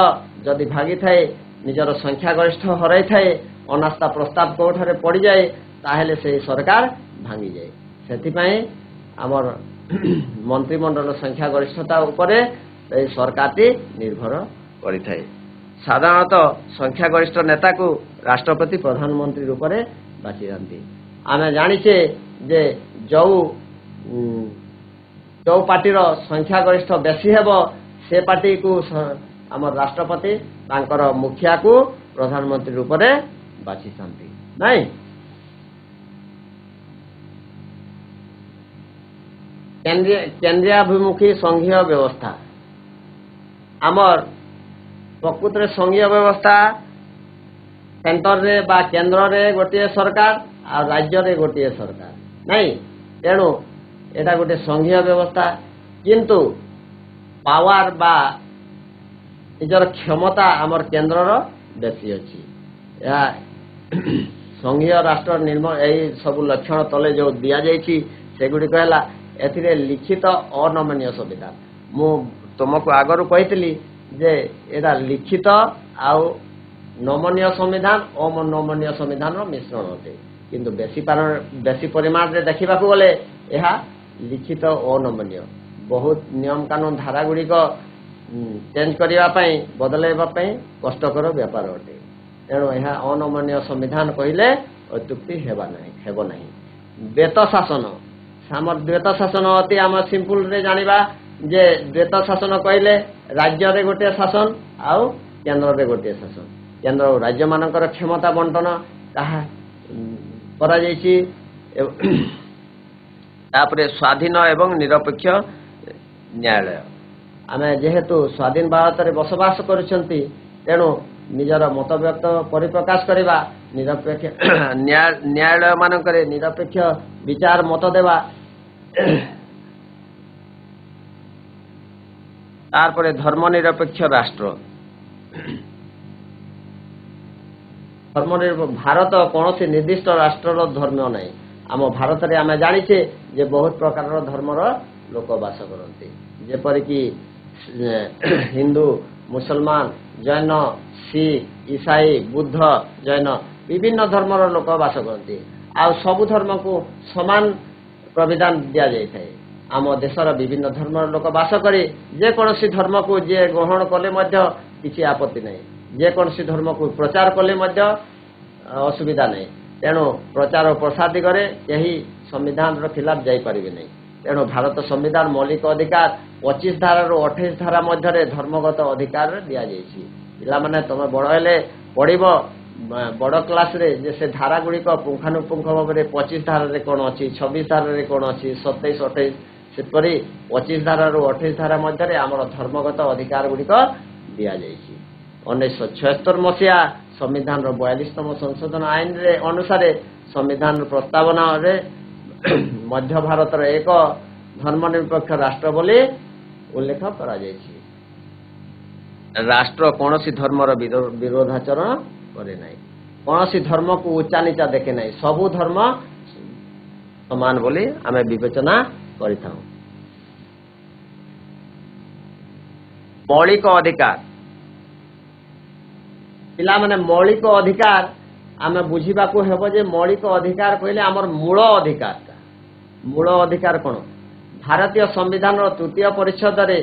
ଯଦି ଭାଗିଥାଏ ନିଜର ସଂଖ୍ୟା ଗରିଷ୍ଠ ହରାଇଥାଏ ଅନାସ୍ଥା ପ୍ରସ୍ତାବ କେଉଁଠାରେ ପଡ଼ିଯାଏ ତାହେଲେ ସେହି ସରକାର ଭାଙ୍ଗିଯାଏ ସେଥିପାଇଁ ଆମର ମନ୍ତ୍ରିମଣ୍ଡଳ ସଂଖ୍ୟା ଗରିଷ୍ଠତା ଉପରେ ଏହି ସରକାରଟି ନିର୍ଭର କରିଥାଏ ସାଧାରଣତଃ ସଂଖ୍ୟା ଗରିଷ୍ଠ ନେତାକୁ ରାଷ୍ଟ୍ରପତି ପ୍ରଧାନମନ୍ତ୍ରୀ ରୂପରେ ବାଛିଥାନ୍ତି ଆମେ ଜାଣିଛେ ଯେ ଯେଉଁ ପାର୍ଟିର ସଂଖ୍ୟା ଗରିଷ୍ଠ ବେଶୀ ହେବ ସେ ପାର୍ଟିକୁ ଆମର ରାଷ୍ଟ୍ରପତି ତାଙ୍କର ମୁଖିଆକୁ ପ୍ରଧାନମନ୍ତ୍ରୀ ରୂପରେ ବାଛିଥାନ୍ତି ନାଇଁ କେନ୍ଦ୍ରୀୟାଭିମୁଖୀ ସଂଘୀୟ ବ୍ୟବସ୍ଥା ଆମର ପ୍ରକୃତରେ ସଂଘୀୟ ବ୍ୟବସ୍ଥା ସେଣ୍ଟରରେ ବା କେନ୍ଦ୍ରରେ ଗୋଟିଏ ସରକାର ଆଉ ରାଜ୍ୟରେ ଗୋଟିଏ ସରକାର ନାଇଁ ତେଣୁ এটা গোটে ସଂଘୀୟ ବ୍ୟବସ୍ଥା କିନ୍ତୁ ପାୱାର ବା ନିଜର କ୍ଷମତା ଆମର କେନ୍ଦ୍ରର ବେଶୀ ଅଛି। ଏହା ସଂଘୀୟ ରାଷ୍ଟ୍ର ଏହି ସବୁ ଲକ୍ଷଣ ତଳେ ଯେଉଁ ଦିଆଯାଇଛି ସେଗୁଡ଼ିକ ହେଲା ଏଥିରେ ଲିଖିତ ଅନମନୀୟ ସମ୍ବିଧାନ। ମୁଁ ତୁମକୁ ଆଗରୁ କହିଥିଲି ଯେ ଏଇଟା ଲିଖିତ ଆଉ ନମନୀୟ ସମ୍ବିଧାନ ଅନମନୀୟ ସମ୍ବିଧାନର ମିଶ୍ରଣ ଅଟେ କିନ୍ତୁ ବେଶୀ ପରିମାଣରେ ଦେଖିବାକୁ ଗଲେ ଏହା ଲିଖିତ ଅନମନୀୟ। ବହୁତ ନିୟମ କାନୁନ ଧାରାଗୁଡ଼ିକ ଚେଞ୍ଜ କରିବା ପାଇଁ ବଦଳାଇବା ପାଇଁ କଷ୍ଟକର ବ୍ୟାପାର ଅଟେ। ତେଣୁ ଏହା ଅନମନୀୟ ସମ୍ବିଧାନ କହିଲେ ଅତ୍ୟୁକ୍ତି ହେବ ନାହିଁ। ଦ୍ୱୈତ ଶାସନ ଦ୍ୱୈତ ଶାସନ ଅତି ଆମ ସିମ୍ପଲରେ ଜାଣିବା ଯେ ଦ୍ୱୈତ ଶାସନ କହିଲେ ରାଜ୍ୟରେ ଗୋଟିଏ ଶାସନ ଆଉ କେନ୍ଦ୍ରରେ ଗୋଟିଏ ଶାସନ। କେନ୍ଦ୍ର ଓ ରାଜ୍ୟମାନଙ୍କର କ୍ଷମତା ବଣ୍ଟନ ତାହା କରାଯାଇଛି। ତାପରେ ସ୍ୱାଧୀନ ଏବଂ ନିରପେକ୍ଷ ନ୍ୟାୟାଳୟ। ଆମେ ଯେହେତୁ ସ୍ୱାଧୀନ ଭାରତରେ ବସବାସ କରୁଛନ୍ତି ତେଣୁ ନିଜର ମତ ବ୍ୟକ୍ତ ପରିପ୍ରକାଶ କରିବା ନିରପେକ୍ଷ ନ୍ୟାୟାଳୟ ମାନଙ୍କରେ ନିରପେକ୍ଷ ବିଚାର ମତ ଦେବା। ତାପରେ ଧର୍ମ ନିରପେକ୍ଷ ରାଷ୍ଟ୍ର। ଭାରତ କୌଣସି ନିର୍ଦ୍ଦିଷ୍ଟ ରାଷ୍ଟ୍ରର ଧର୍ମ ନାହିଁ। ଆମ ଭାରତରେ ଆମେ ଜାଣିଛେ ଯେ ବହୁତ ପ୍ରକାରର ଧର୍ମର ଲୋକ ବାସ କରନ୍ତି ଯେପରିକି ହିନ୍ଦୁ ମୁସଲମାନ ଜୈନ ଶିଖ ଇସାଇ ବୁଦ୍ଧ ଜୈନ ବିଭିନ୍ନ ଧର୍ମର ଲୋକ ବାସ କରନ୍ତି ଆଉ ସବୁ ଧର୍ମକୁ ସମାନ ପ୍ରବିଧାନ ଦିଆଯାଇଥାଏ। ଆମ ଦେଶର ବିଭିନ୍ନ ଧର୍ମର ଲୋକ ବାସ କରି ଯେକୌଣସି ଧର୍ମକୁ ଯିଏ ଗ୍ରହଣ କଲେ ମଧ୍ୟ କିଛି ଆପତ୍ତି ନାହିଁ। ଯେକୌଣସି ଧର୍ମକୁ ପ୍ରଚାର କଲେ ମଧ୍ୟ ଅସୁବିଧା ନାହିଁ। ତେଣୁ ପ୍ରଚାର ଓ ପ୍ରସାର ଦିଗରେ କେହି ସମ୍ବିଧାନର ଖିଲାପ ଯାଇପାରିବେ ନାହିଁ। ତେଣୁ ଭାରତ ସମ୍ବିଧାନ ମୌଳିକ ଅଧିକାର 25 ଧାରାରୁ 28 ଧାରା ମଧ୍ୟରେ ଧର୍ମଗତ ଅଧିକାର ଦିଆଯାଇଛି। ପିଲାମାନେ ତମେ ବଡ଼ ହେଲେ ପଢ଼ିବ ବଡ଼ କ୍ଲାସରେ ଯେ ସେ ଧାରାଗୁଡ଼ିକ ପୁଙ୍ଖାନୁପୁଙ୍ଖ ଭାବରେ 25 ଧାରାରେ କ'ଣ ଅଛି 26 ଧାରାରେ କ'ଣ ଅଛି 27 28 ସେପରି 25 ଧାରାରୁ 28 ଧାରା ମଧ୍ୟରେ ଆମର ଧର୍ମଗତ ଅଧିକାର ଗୁଡ଼ିକ ଦିଆଯାଇଛି। 1976 ମସିହା ସମ୍ବିଧାନର 42ତମ ସଂଶୋଧନ ଆଇନରେ ଅନୁସାରେ ସମ୍ବିଧାନର ପ୍ରସ୍ତାବନାରେ ମଧ୍ୟ ଭାରତର ଏକ ଧର୍ମନିରପେକ୍ଷ ରାଷ୍ଟ୍ର ବୋଲି ଉଲ୍ଲେଖ କରାଯାଇଛି। ରାଷ୍ଟ୍ର କୌଣସି ଧର୍ମର ବିରୋଧାଚରଣ କରେ ନାହିଁ। କୌଣସି ଧର୍ମକୁ ଉଚ୍ଚା ନିଚା ଦେଖେ ନାହିଁ। ସବୁ ଧର୍ମ ସମାନ ବୋଲି ଆମେ ବିବେଚନା କରିଥାଉ। ମୌଳିକ ଅଧିକାର। ପିଲାମାନେ ମୌଳିକ ଅଧିକାର ଆମେ ବୁଝିବାକୁ ହେବ ଯେ ମୌଳିକ ଅଧିକାର କହିଲେ ଆମର ମୂଳ ଅଧିକାରଟା। ମୂଳ ଅଧିକାର କ'ଣ? ଭାରତୀୟ ସମ୍ବିଧାନର ତୃତୀୟ ପରିଚ୍ଛେଦରେ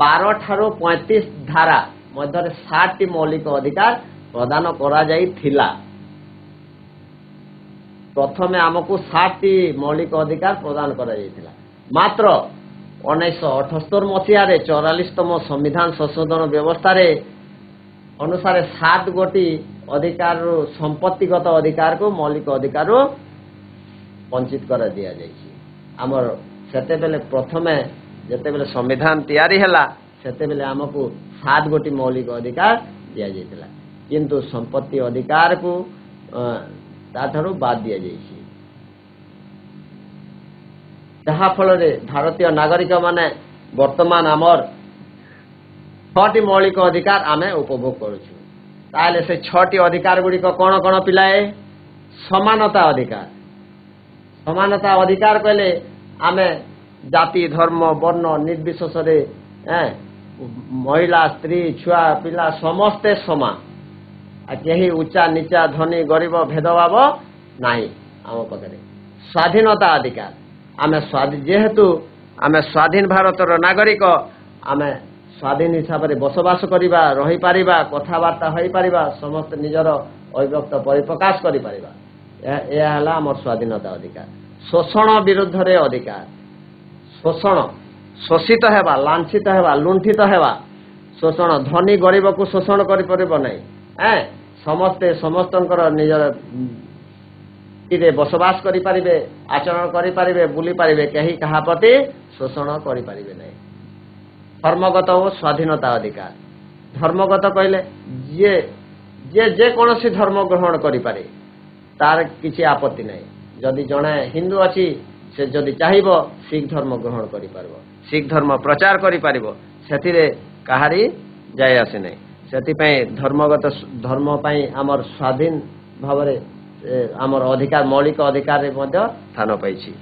12 ଠାରୁ 35 ଧାରା ମଧ୍ୟରେ 60ଟି ମୌଳିକ ଅଧିକାର ପ୍ରଦାନ କରାଯାଇଥିଲା। ପ୍ରଥମେ ଆମକୁ 60ଟି ମୌଳିକ ଅଧିକାର ପ୍ରଦାନ କରାଯାଇଥିଲା। ମାତ୍ର 1978 ମସିହାରେ 44ତମ ସମ୍ବିଧାନ ସଂଶୋଧନ ବ୍ୟବସ୍ଥାରେ ଅନୁସାରେ 7 ଗୋଟି ଅଧିକାରରୁ ସମ୍ପତ୍ତିଗତ ଅଧିକାରକୁ ମୌଳିକ ଅଧିକାରରୁ ବଞ୍ଚିତ କରି ଦିଆଯାଇଛି। ଆମର ସେତେବେଳେ ପ୍ରଥମେ ଯେତେବେଳେ ସମ୍ବିଧାନ ତିଆରି ହେଲା ସେତେବେଳେ ଆମକୁ 7 ଗୋଟି ମୌଳିକ ଅଧିକାର ଦିଆଯାଇଥିଲା କିନ୍ତୁ ସମ୍ପତ୍ତି ଅଧିକାରକୁ ତାଠାରୁ ବାଦ ଦିଆଯାଇଛି। ଯାହାଫଳରେ ଭାରତୀୟ ନାଗରିକମାନେ ବର୍ତ୍ତମାନ ଆମର 6ଟି ମୌଳିକ ଅଧିକାର ଆମେ ଉପଭୋଗ କରୁଛୁ। ତାହେଲେ ସେ 6ଟି ଅଧିକାର ଗୁଡ଼ିକ କ'ଣ କ'ଣ ପିଲାଏ? ସମାନତା ଅଧିକାର। ସମାନତା ଅଧିକାର କହିଲେ ଆମେ ଜାତି ଧର୍ମ ବର୍ଣ୍ଣ ନିର୍ବିଶେଷରେ ମହିଳା ସ୍ତ୍ରୀ ଛୁଆ ପିଲା ସମସ୍ତେ ସମାନ। କେହି ଉଚ୍ଚା ନିଚା ଧନୀ ଗରିବ ଭେଦଭାବ ନାହିଁ ଆମ ପାଖରେ। ସ୍ୱାଧୀନତା ଅଧିକାର। ଆମେ ଯେହେତୁ ଆମେ ସ୍ୱାଧୀନ ଭାରତର ନାଗରିକ ଆମେ ସ୍ୱାଧୀନ ହିସାବରେ ବସବାସ କରିବା ରହିପାରିବା କଥାବାର୍ତ୍ତା ହୋଇପାରିବା ସମସ୍ତେ ନିଜର ଅଭିବ୍ୟକ୍ତ ପରିପ୍ରକାଶ କରିପାରିବା। ଏହା ହେଲା ଆମର ସ୍ୱାଧୀନତା ଅଧିକାର। ଶୋଷଣ ବିରୁଦ୍ଧରେ ଅଧିକାର। ଶୋଷଣ ଶୋଷିତ ହେବା ଲାଞ୍ଛିତ ହେବା ଲୁଣ୍ଠିତ ହେବା ଶୋଷଣ ଧନୀ ଗରିବକୁ ଶୋଷଣ କରିପାରିବ ନାହିଁ। ସମସ୍ତେ ସମସ୍ତଙ୍କର ନିଜର ବସବାସ କରିପାରିବେ ଆଚରଣ କରିପାରିବେ ବୁଲିପାରିବେ କେହି କାହା ପ୍ରତି ଶୋଷଣ କରିପାରିବେ ନାହିଁ। ଧର୍ମଗତ ଓ ସ୍ୱାଧୀନତା ଅଧିକାର। ଧର୍ମଗତ କହିଲେ ଯିଏ ଯେକୌଣସି ଧର୍ମ ଗ୍ରହଣ କରିପାରେ ତାର କିଛି ଆପତ୍ତି ନାହିଁ। ଯଦି ଜଣେ ହିନ୍ଦୁ ଅଛି से जदि चाहिब सिख धर्म ग्रहण करि पारबो सिख धर्म प्रचार करि पारिबो सेथिरे काहारी जाय आसे नै सेति पय धर्मगत धर्म पय हमर स्वाधीन भावरे हमर अधिकार मौलिक अधिकार रे मध्य स्थान पाइछि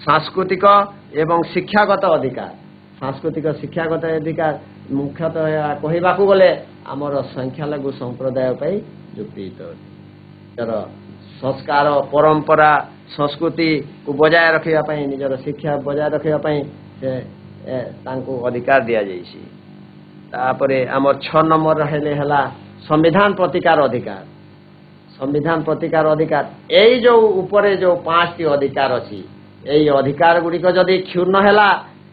सांस्कृतिक एवं शिक्षागत अधिकार सांस्कृतिक शिक्षागत अधिकार मुख्यतः कहबाकू गले हमर संख्यालघु संप्रदाय पय जुक्तित तर संस्कार परंपरा संस्कृति को बजाय रखिया पय निजर शिक्षा बजाय रखिया पय से तांको अधिकार दिया जाइछि तापरे हमर 6 नंबर रहले हला संविधान प्रतिकार अधिकार एई जो ऊपरे जो 5 टी अधिकार अछि एई अधिकार गुडी को जदी क्षुण्ण हैला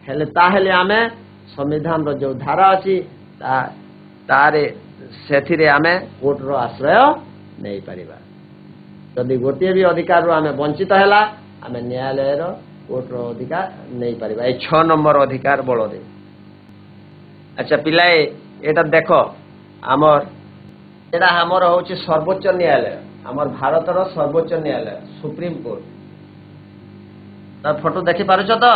हेले ताहेले आमे संविधान रो जो धारा अछि तारे सेथिरे आमे कोर्ट रो आश्रय नै परिबा जदि गोटे भी अधिकार रो आमे वंचित हैला आमे न्यायालय रो कोर्ट रो अधिकार नै परिबा ए 6 नंबर अधिकार बळ दे अच्छा पिलाए एटा देखो हमर एटा हमर होछि सर्वोच्च न्यायालय हमर भारत रो सर्वोच्च न्यायालय सुप्रीम कोर्ट ता फोटो देखि पारुछ तो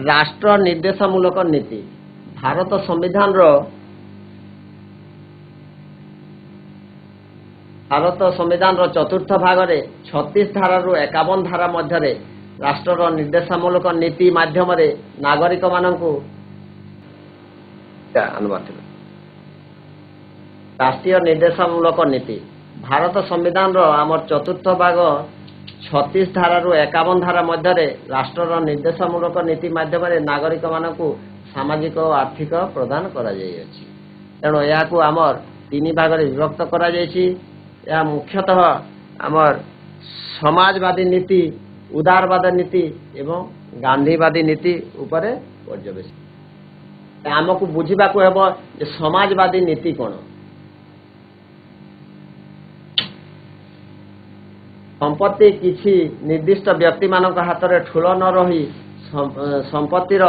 राष्ट्र निर्देशमूलक नीति भारत संविधान रो चतुर्थ भाग रे 36 धारा रु 51 धारा मध्य रे राष्ट्र निर्देशमूलक नीति माध्यम रे नागरिक मानकु अनुमति राष्ट्रीय निर्देशमूलक नीति भारत संविधान रो हमर चतुर्थ भाग 36 धारा रु 51 धारा मध्य रे राष्ट्र निर्देशमूलक नीति माध्यम रे नागरिक मानकु सामाजिक और आर्थिक प्रदान करा जाय अछि तेणु याकू हमर 3 भाग रे विभक्त करा जायछि या मुख्यतः हमर समाजवादी नीति उदारवाद नीति एवं गांधीवादी नीति उपरे पर्यवेक्षण आमको बुझिबा को हेबो जे समाजवादी नीति कोन संपत्ति किछि निर्दिष्ट व्यक्ति मानक हाथ रे ठुल न रही संपत्तिर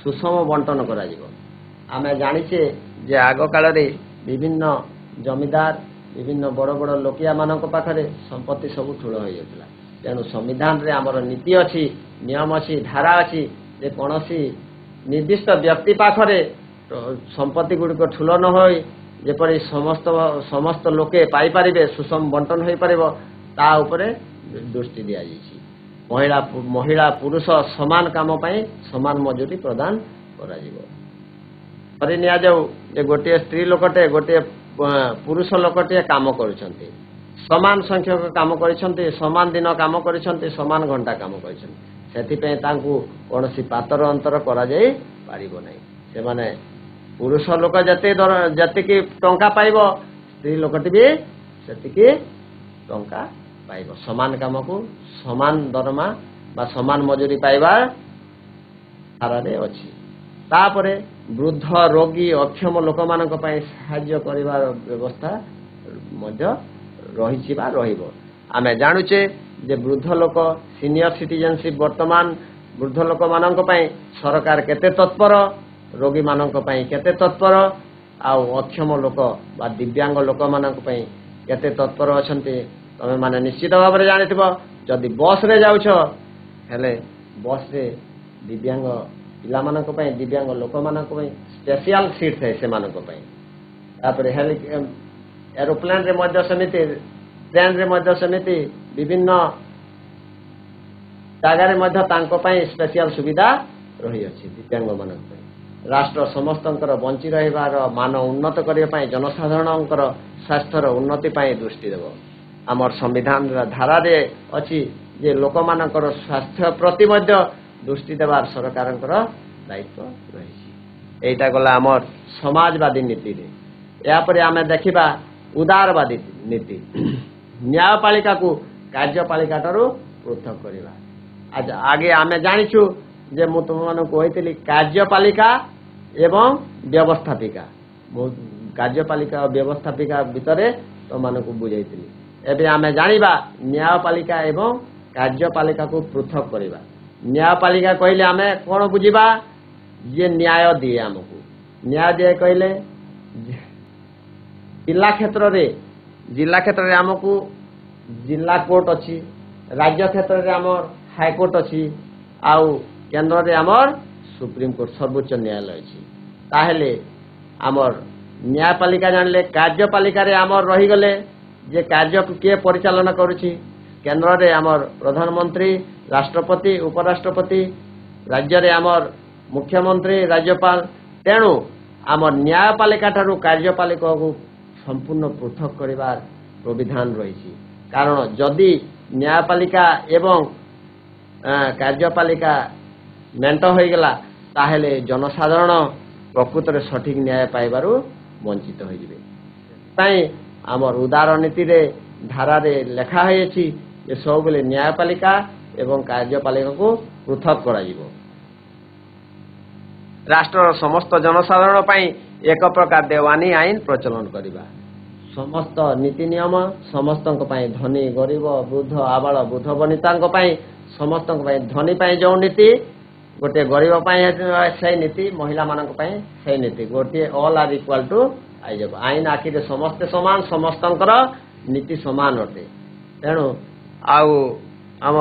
सुषम बंटन करा जिवो आमे जानिछे जे आगो काल रे विभिन्न जमीदार विभिन्न बड़ बड़ लोकिया मानक पाखरे संपत्ति सब ठुल होई जतला तेणु संविधान रे हमर नीति अछि नियम अछि धारा अछि जे कोनोसी निर्दिष्ट व्यक्ति पाखरे संपत्ति गुडी को ठुल न होई जेपरि समस्त लोके पाई परिबे सुषम बंटन होई परिबो ता उपरे दृष्टि दिया जाइछि महिला पुरुष समान काम पई समान मजूरी प्रदान करा जिवो परि निया जाऊ जे गोटे स्त्री लोकटे गोटे पुरुष लोकटे काम करूछन्ते समान संख्यक काम करिसन्ते समान दिन काम करिसन्ते समान घंटा काम करिसन्ते सेति पे तांकु कोनोसी पातर अंतर करा जाय पारिबो नै से माने पुरुष लोक जते की टंका पाइबो स्त्री लोकटी भी सेति की टंका पाइबो समान काम को समान दरमा बा समान मजूरी पाइबा धारारे अछि तापरे वृद्ध रोगी अक्षम लोक मानक पय सहाय्य करिवार व्यवस्था मध्य रहिछि बा रहिबो आमे जानुचे जे वृद्ध लोक सीनियर सिटीजनशिप वर्तमान वृद्ध लोक मानक पय सरकार केते तत्पर रोगी मानक पय केते तत्पर आ अक्षम लोक बा दिव्यांग लोक मानक पय केते तत्पर अछन्ते तमे माने निश्चित भाव रे जानिथिबो जदि बस रे जाउछ हेले बस रे दिव्यांग पिला मानक पय दिव्यांग लोक मानक पय स्पेशल सीट है से मानक पय तापरे हेले एरोप्लेन रे मध्य समिति ट्रेन रे मध्य समिति विभिन्न जगह रे मध्य तांको पय स्पेशल सुविधा रही अछि दिव्यांग मानक पय राष्ट्र समस्तंकर बंची रहिबार मान उन्नत करिया पय जनसाधारणंकर स्वास्थ्यर उन्नति पय दृष्टि देबो आमर संविधान धारा रे अछि जे लोक मानकर स्वास्थ्य प्रति मध्य दृष्टि देवार सरकारंकर दायित्व रहिछि एटा गला आमर समाजवादी नीति रे या परे आमे देखिबा उदारवादी नीति न्यायपालिका को कार्यपालिका ठारू पृथक करिबा आज आगे आमे जानिछु जे मु तुम मानक कहितली कार्यपालिका एवं व्यवस्थापिका कार्यपालिका और व्यवस्थापिका भितरे तो मानक बुझाइतली एबे आमे जानिबा न्यायपालिका एवं कार्यपालिका को पृथक करिबा न्यायपालिका कहले आमे कोन बुझिबा जे न्याय दिए हमकु न्याय दिए कहले जिला क्षेत्र रे हमकु जिला कोर्ट अछि राज्य क्षेत्र में आमर हाईकोर्ट अच्छी आउ केन्द्र में आमर सुप्रीमकोर्ट सर्वोच्च न्यायालय अच्छी ताहेले आमर न्यायपालिका जानले कार्यपालिका रे आमर रहीगले जे कार्य को किए परिचालन करुछि केन्द्र रे आमर प्रधानमंत्री राष्ट्रपति उपराष्ट्रपति राज्य रे आमर मुख्यमंत्री राज्यपाल तेणु आमर न्यायपालिका ठारू कार्यपालिका को संपूर्ण पृथक करिवार प्रविधान रही कारण जदि न्यायपालिका एवं कार्यपालिका मेंट हो गला ताहेले जनसाधारण प्रकृत रे सठिक न्याय पाइबारु वंचित हो जिवे ताई आमर उदार नीति रे धारा रे लेखा होइछि जे सब बेले न्यायपालिका एवं कार्यपालिका को पृथक करा जिवो राष्ट्र समस्त जनसाधारण पाई एक प्रकार देवानी आईन प्रचलन करिबा समस्त नीति नियम समस्तक पाई धनी गरीब वृद्ध आबाल वृद्ध वनितांक पाई समस्तक पाई धनी पाई जो नीति गोटे गरीब पाई से नीति महिला मानक पाई से नीति गोटे ऑल आर इक्वल टू आईजब आईन आखिरे समस्ते समान समस्तंकर नीति समान अटे तेणु आउ आम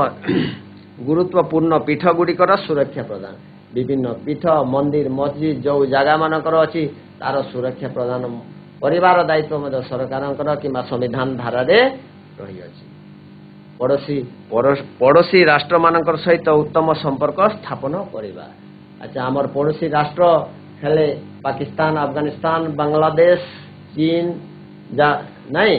गुरुत्वपूर्ण पीठ गुड़िकर सुरक्षा प्रदान विभिन्न पीठ मंदिर मस्जिद जो जगह मानकर अच्छी तार सुरक्षा प्रदान परिवार दायित्व सरकार कि संविधान धारा रे रही अछि पड़ोशी राष्ट्र मानकर सहित उत्तम संपर्क स्थापन करिबा अच्छा आमर पड़ोशी राष्ट्र हेले पाकिस्तान अफगानिस्तान बांग्लादेश चीन जा नहीं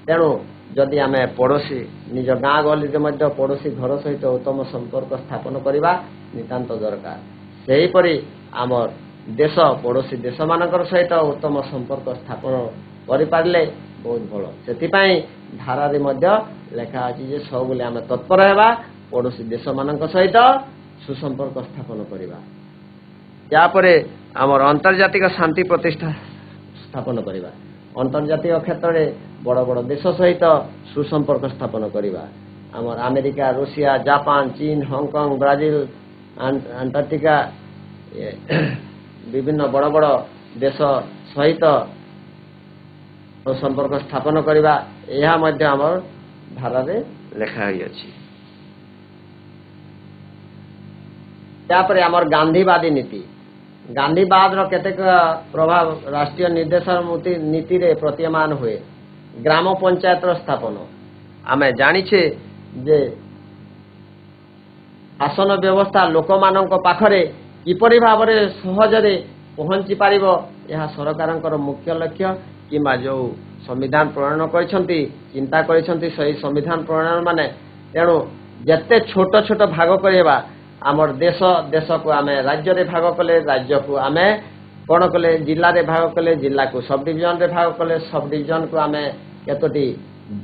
तेणु जदि आमे पड़ोशी निज गाँ गली मध्य पड़ोशी घर सहित उत्तम संपर्क स्थापन करिबा नितांत दरकार सेहीपरि आमर देश पड़ोशी देश मानकर सहित उत्तम संपर्क स्थापन करिपारले बहुत भल से धारा रे मध्य लेखा अछि जे सब बोले आमे तत्पर हेबा पड़ोशी देश मानक सहित सुसंपर्क स्थापन करिबा या परे आमर अंतर्जातिक शांति प्रतिष्ठा स्थापन करिबा अंतर्जातिक क्षेत्र में बड़ बड़ देश सहित सुसंपर्क स्थापन करिबा आमर अमेरिका रूसिया जापान चीन हांगकांग ब्राजिल अंटार्कटिका विभिन्न बड़ बड़ देश सहित संपर्क स्थापन करिबा यह मध्य आमर धारा रे लेखा होई अछि यापर आमर गांधीवादी नीति गांधीवाद रो केतेक प्रभाव राष्ट्रीय निर्देशन नीति रे प्रतीयमान हुए ग्राम पंचायत रो स्थापन आमे जानिछे जे शासन व्यवस्था लोक मानक पाखरे किपरि भाबरे सहजरे पहुंची पारिबो यह सरकारंकर मुख्य लक्ष्य किमा जो संविधान प्रणयन करिसंती चिंता करिसंती सही संविधान प्रणयन माने तेणु जत्ते छोट छोट भाग करेबा आमर देश देश को आमे राज्य रे भाग कले राज्य को आमे कोन कले जिल्ला रे भाग कले जिल्ला को सब डिवीजन रे भाग कले सब डिवीजन को आमे केतोटी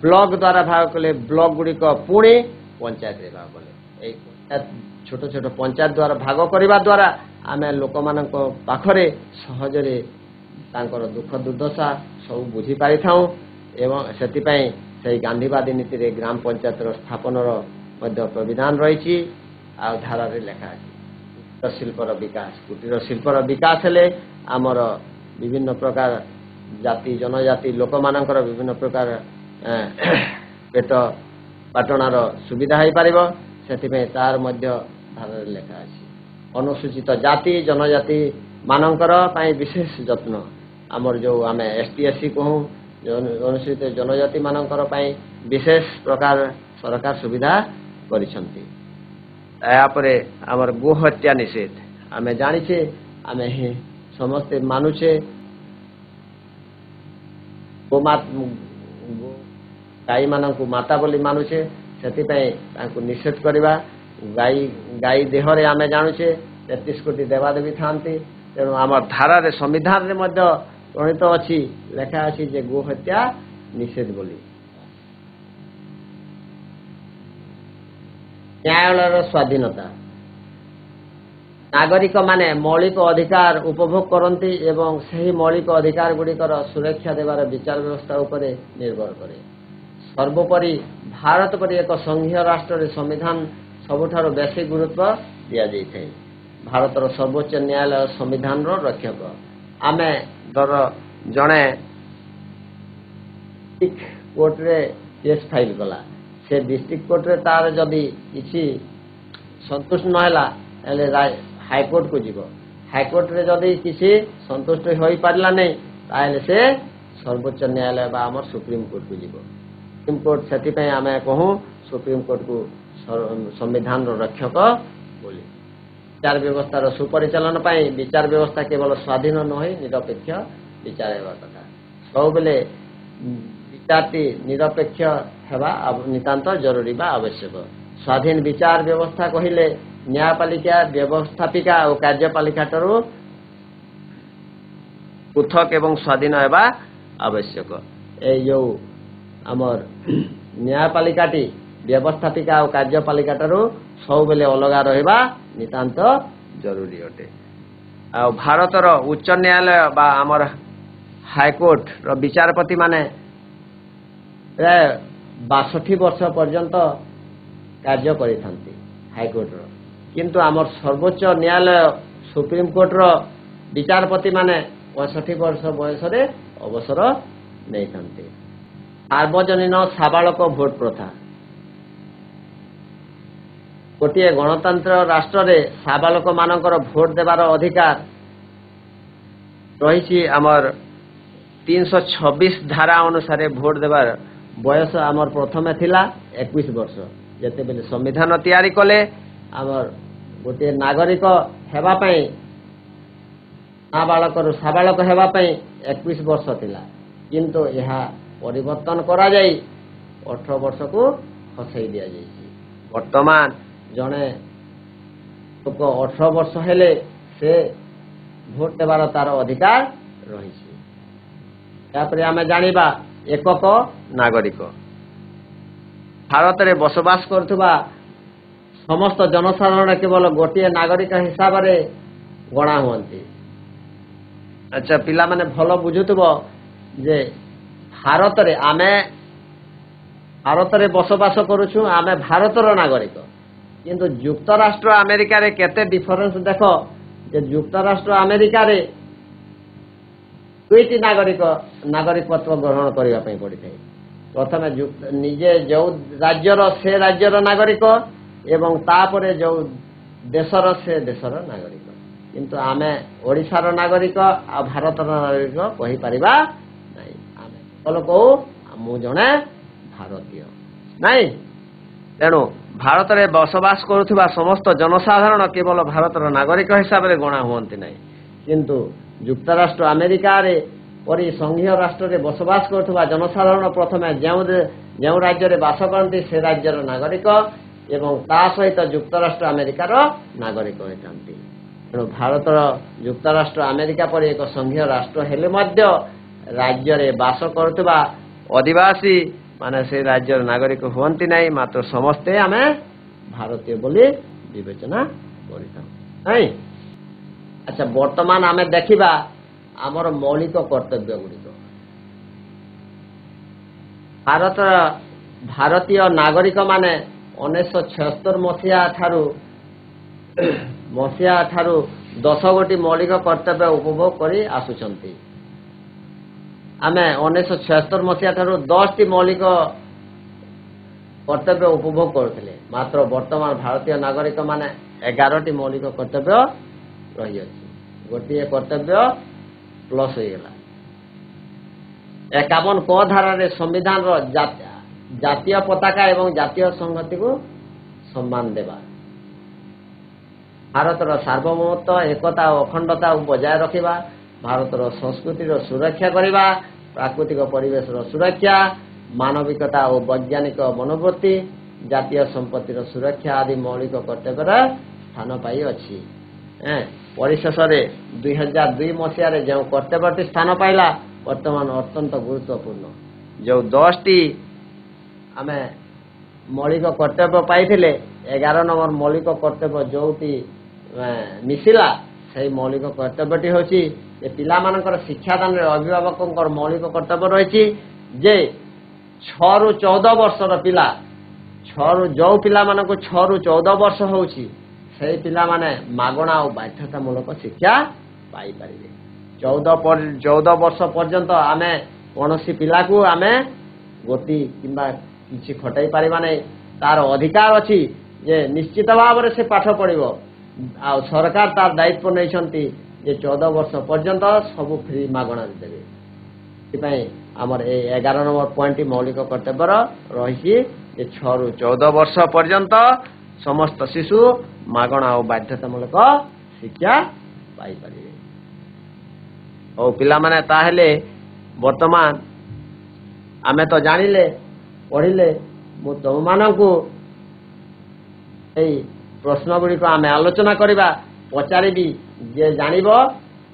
ब्लॉक द्वारा भाग कले ब्लॉक गुडी को पुणी पंचायत रे भाग कले ए छोट छोट पंचायत द्वारा भाग करिबा द्वारा आमे लोक मानक पाखरे सहजरे तांकर दुख दुर्दशा सब बुझी पारि थाउ एवं सेति पई से गांधीवादी नीति रे ग्राम पंचायत रो स्थापन रो मध्य प्रविधान रही आ धारा रे लेखा अछि शिल्पर विकास कुटीर शिल्पर विकास हेले आमर विभिन्न प्रकार जाति जनजाति लोक मानकर विभिन्न प्रकार पेट पाटणार सुविधा हो पारिबो सेति पई तार मध्य धारा रे लेखा अछि अनुसूचित जाति जनजाति मानकर पाई विशेष यत्न आमर जो आमे एसटी एससी कहूँ अनुसूचित जनजाति मानकर पाई विशेष प्रकार सरकार सुविधा करिसंती यापर आमर गो हत्या निषेध आमे जानिछे आमे समस्ते मानुछे गाई मानकु माता बोली मानुछे सेति पई तांकु निषेध करिबा गाई गाई देहरे आमे जानुछे 33 कोटी देवादेवी थांती तेणु आमर धारा रे संविधान रे मध्य प्रणीत अछि लेखा अछि जे गो हत्या निषेध बोली न्यायालय स्वाधीनता नागरिक माने मौलिक अधिकार उपभोग करती एवं सही मौलिक अधिकार गुड़िकर सुरक्षा देवार विचार व्यवस्था उपरे निर्भर करे सर्वोपरि भारत परि एक संघीय राष्ट्र रे संविधान सबुठारो बेसी गुरुत्व दिया जाइछे भारतर सर्वोच्च न्यायालय संविधान रो रक्षक आमे दर जणे कोर्ट रे केस फाइल कला से डिस्ट्रिक्ट कोर्ट रे तार जदि किसी संतुष्ट नहला हेले हाईकोर्ट को जीव हाईकोर्ट रे जदि किसी संतुष्ट होई पारला नहीं ताहले से सर्वोच्च न्यायालय बा हमर सुप्रीम कोर्ट को जीव सुप्रीम कोर्ट सेति पे आमे कहूं सुप्रीम कोर्ट को संविधान रो रक्षक बोली विचार व्यवस्था रो सुपरिचालन पाई विचार व्यवस्था केवल स्वाधीन न होई निरपेक्ष विचार हेबा कथा सब बेले विचारटी निरपेक्ष हेबा नितांत जरूरी बा आवश्यक स्वाधीन विचार व्यवस्था कहिले न्यायपालिका व्यवस्थापिका और कार्यपालिका ठारू पृथक एवं स्वाधीन हेबा आवश्यक ए जो आमर न्यायपालिकाटी व्यवस्थापिका और कार्यपालिका ठारू सब बेले अलगा रहबा नितांत जरूरी अटे आ भारतर उच्च न्यायालय बा आमर हाईकोर्ट रो विचारपति माने प्राय 62 वर्ष पर्यंत कार्य करिथांती हाईकोर्ट रो किंतु आमर सर्वोच्च न्यायालय सुप्रीम कोर्ट रो विचारपति माने 65 वर्ष बयस रे अवसर नै थांती सार्वजनीन साबालक भोट प्रथा गोटे गणतंत्र राष्ट्र रे साबालक मानकर भोट देवार अधिकार रही आमर 326 धारा अनुसार भोट देवार बयस आमर प्रथमे थिला 21 वर्ष जेते बेले संविधान तैयारी कले आमर गोटे नागरिक हेबा पई नाबालक रु साबालक हेबा पई 21 वर्ष थिला किंतु यहा परिवर्तन करा जाई 18 वर्ष को खसई दिया जाई वर्तमान जने लोक 18 वर्ष हेले से भोट देवार तार अधिकार रही आम जानिबा एकक नागरिक भारत में बसवास करुवा समस्त जनसाधारण केवल गोटे नागरिक हिसाब से गणा हुंती अच्छा पिला माने भल बुझुथुब जे भारत रे बसवास करुछु आमे भारतर नागरिक किंतु युक्तराष्ट्र अमेरिका रे केते डिफरेंस देख जे युक्तराष्ट्र अमेरिका रे दुईटी नागरिकत्व ग्रहण करने पड़ी था प्रथम निजे जो राज्यर से राज्यर नागरिक एवं तापरे जो देशर से देशर नागरिक किंतु आमे ओडिशार नागरिक आ भारतर नागरिक कहि परिबा नहीं आमे बोलो को मु जने भारतीय नहीं तेणु भारत में बसवास करुवा समस्त जनसाधारण केवल भारतर नागरिक हिसाब से गणा हुंती नहीं किंतु युक्तराष्ट्र अमेरिका रे परी संघीय राष्ट्र रे बसवास करुवा जनसाधारण प्रथमे जो राज्य रे बास करती से राज्यर नागरिक एवं ता सहित युक्तराष्ट्र अमेरिकार नागरिक होता तेणु भारतर युक्तराष्ट्र अमेरिका परी एक संघीय राष्ट्र हेले मध्य राज्य रे बास करुवा आदिवासी माने से राज्यर नागरिक हुंती नहीं मात्र समस्ते आमे भारतीय बोली विवेचना करिता नहीं अच्छा वर्तमान आमे देखिबा आमर मौलिक कर्तव्य गुड़िक भारतीय नागरिक माने 1976 मसीहा ठारू 10 गोटी मौलिक कर्तव्य उपभोग करी आसुचंती आमे 1976 मसीहा ठारू 10 टी मौलिक कर्तव्य उपभोग करथिले मात्र वर्तमान भारतीय नागरिक माने 11 टी मौलिक कर्तव्य रही अछि गोटे कर्तव्य प्लस हो गला 51 क धारा रे संविधान रो जातीय पताका एवं जातीय संहति को सम्मान देवा भारतर सार्वभौमत्व एकता और अखंडता को बजाय रखिबा भारतर संस्कृति रो सुरक्षा करिबा प्राकृतिक परिवेश रो सुरक्षा मानविकता और वैज्ञानिक मनोवृत्ति जातीय संपत्ति रो सुरक्षा आदि मौलिक कर्तव्य स्थान पाई अछि परिशेष 2002 मसीह जो कर्तव्य स्थान पाइला वर्तमान अत्यंत गुरुत्वपूर्ण जो 10 टी आमे मौलिक कर्तव्य पाई 11 नंबर मौलिक कर्तव्य जो मिसिला से मौलिक कर्तव्यटी होची पिला मानकर शिक्षादान अभिभावक मौलिक कर्तव्य रही जे 6 रु 14 वर्षर पिला 6 रु जो पिला मानक 6 रु 14 वर्ष होची से पिला माने मागणा और बाध्यतामूलक शिक्षा पाई परिबे 14 वर्ष पर्यंत आमे कोनोसी पिला को आमे गोटी किंबा କିଛି ଖଟାଇ ପାରିବା ନାହିଁ। ତାର ଅଧିକାର ଅଛି ଯେ ନିଶ୍ଚିତ ଭାବରେ ସେ ପାଠ ପଢିବ। ଆଉ ସରକାର ତାର ଦାୟିତ୍ୱ ନେଇଛନ୍ତି ଯେ 14 ବର୍ଷ ପର୍ଯ୍ୟନ୍ତ ସବୁ ଫ୍ରି ମାଗଣାରେ ଦେବେ। ସେଥିପାଇଁ ଆମର ଏଇ 11 ନମ୍ବର ପଏଣ୍ଟ ମୌଳିକ କର୍ତ୍ତବ୍ୟର ରହିଛି ଯେ 6 ରୁ 14 ବର୍ଷ ପର୍ଯ୍ୟନ୍ତ ସମସ୍ତ ଶିଶୁ ମାଗଣା ଓ ବାଧ୍ୟତାମୂଳକ ଶିକ୍ଷା ପାଇପାରିବେ। ହଉ ପିଲାମାନେ, ତାହେଲେ ବର୍ତ୍ତମାନ ଆମେ ତ ଜାଣିଲେ ପଢିଲେ। ମୁଁ ତୁମମାନଙ୍କୁ ଏଇ ପ୍ରଶ୍ନ ଗୁଡ଼ିକ ଆମେ ଆଲୋଚନା କରିବା, ପଚାରିବି, ଯିଏ ଜାଣିବ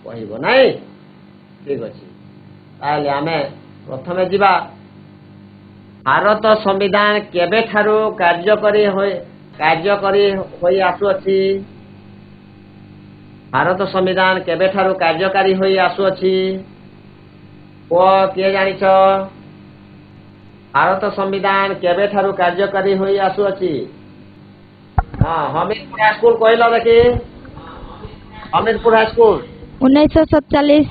କହିବ ନାହିଁ। ଠିକ ଅଛି, ତାହେଲେ ଆମେ ପ୍ରଥମେ ଯିବା। ଭାରତ ସମ୍ବିଧାନ କେବେଠାରୁ କାର୍ଯ୍ୟକାରୀ ହୋଇ ଆସୁଅଛି? ଭାରତ ସମ୍ବିଧାନ କେବେଠାରୁ କାର୍ଯ୍ୟକାରୀ ହୋଇ ଆସୁଅଛି? କିଏ ଜାଣିଛ? ଭାରତ ସମ୍ବିଧାନ କେବେଠାରୁ କାର୍ଯ୍ୟକାରୀ ହୋଇ ଆସୁଅଛି? ହଁ, ହମିରପୁର ହାଇସ୍କୁଲ କହିଲ ଦେଖି। ହମିରପୁର ହାଇସ୍କୁଲ 1947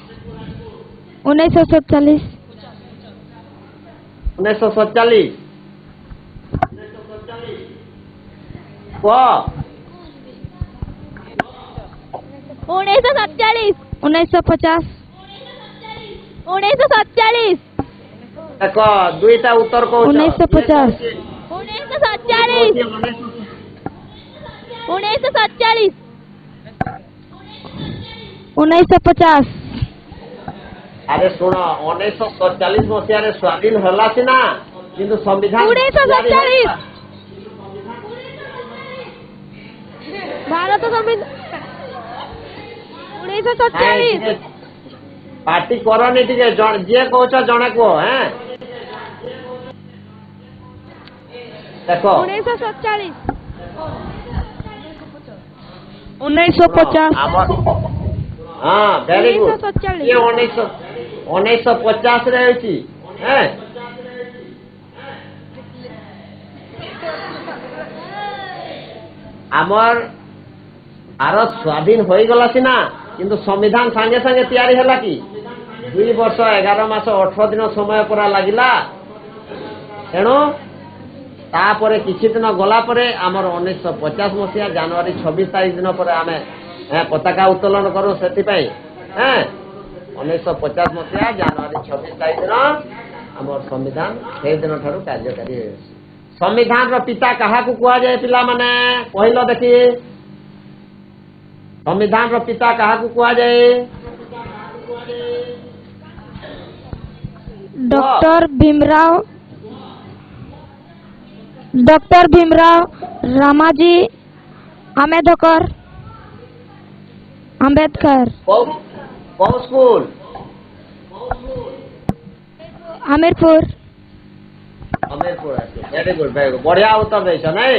1947 1947 କୁହ। 1947 1950 1947 ଦେଖ ଦୁଇଟା ଉତ୍ତର କହୁଛ। 1950 1950 ଆରେ ଶୁଣ, 1947 ମସିହାରେ ସ୍ୱାଧୀନ ହେଲା ସିନା, କିନ୍ତୁ ସମ୍ବିଧାନ 1947 ଭାରତ ସମ୍ବିଧାନ 1947 ପାର୍ଟି କରନି ଟିକେ, ଯିଏ କହୁଛ ଜଣେ କୁହ। ଦେଖ 1947 1950 ହଁ, ଭେରି ଗୁଡ୍। 1947 1950 ରେ ହେଉଛି। ଆମର ଭାରତ ସ୍ୱାଧୀନ ହୋଇଗଲା ସିନା, କିନ୍ତୁ ସମ୍ବିଧାନ ସାଙ୍ଗେ ସାଙ୍ଗେ ତିଆରି ହେଲା କି? 2 ବର୍ଷ 11 ମାସ 18 ଦିନ ସମୟ ପୁରା ଲାଗିଲା। ତେଣୁ ତାପରେ କିଛି ଦିନ ଗଲା ପରେ ଆମର 1950 ମସିହା ଜାନୁଆରୀ 26 ତାରିଖ ଦିନ ପରେ ଆମେ ପତାକା ଉତ୍ତୋଳନ କରୁ। ସେଥିପାଇଁ 1950 ମସିହା ଜାନୁଆରୀ 26 ତାରିଖ ଦିନ ଆମର ସମ୍ବିଧାନ ସେଇଦିନ ଠାରୁ କାର୍ଯ୍ୟକାରୀ ହେଉଛି। ସମ୍ବିଧାନର ପିତା କାହାକୁ କୁହାଯାଏ ପିଲାମାନେ? କହିଲ ଦେଖି। ସମ୍ବିଧାନର ପିତା କାହାକୁ କୁହାଯାଏ? डॉक्टर भीमराव रामाजी आंबेडकर कौन स्कूल? आमिरपुर वेरी गुड, बढ़िया उत्तर देश नहीं।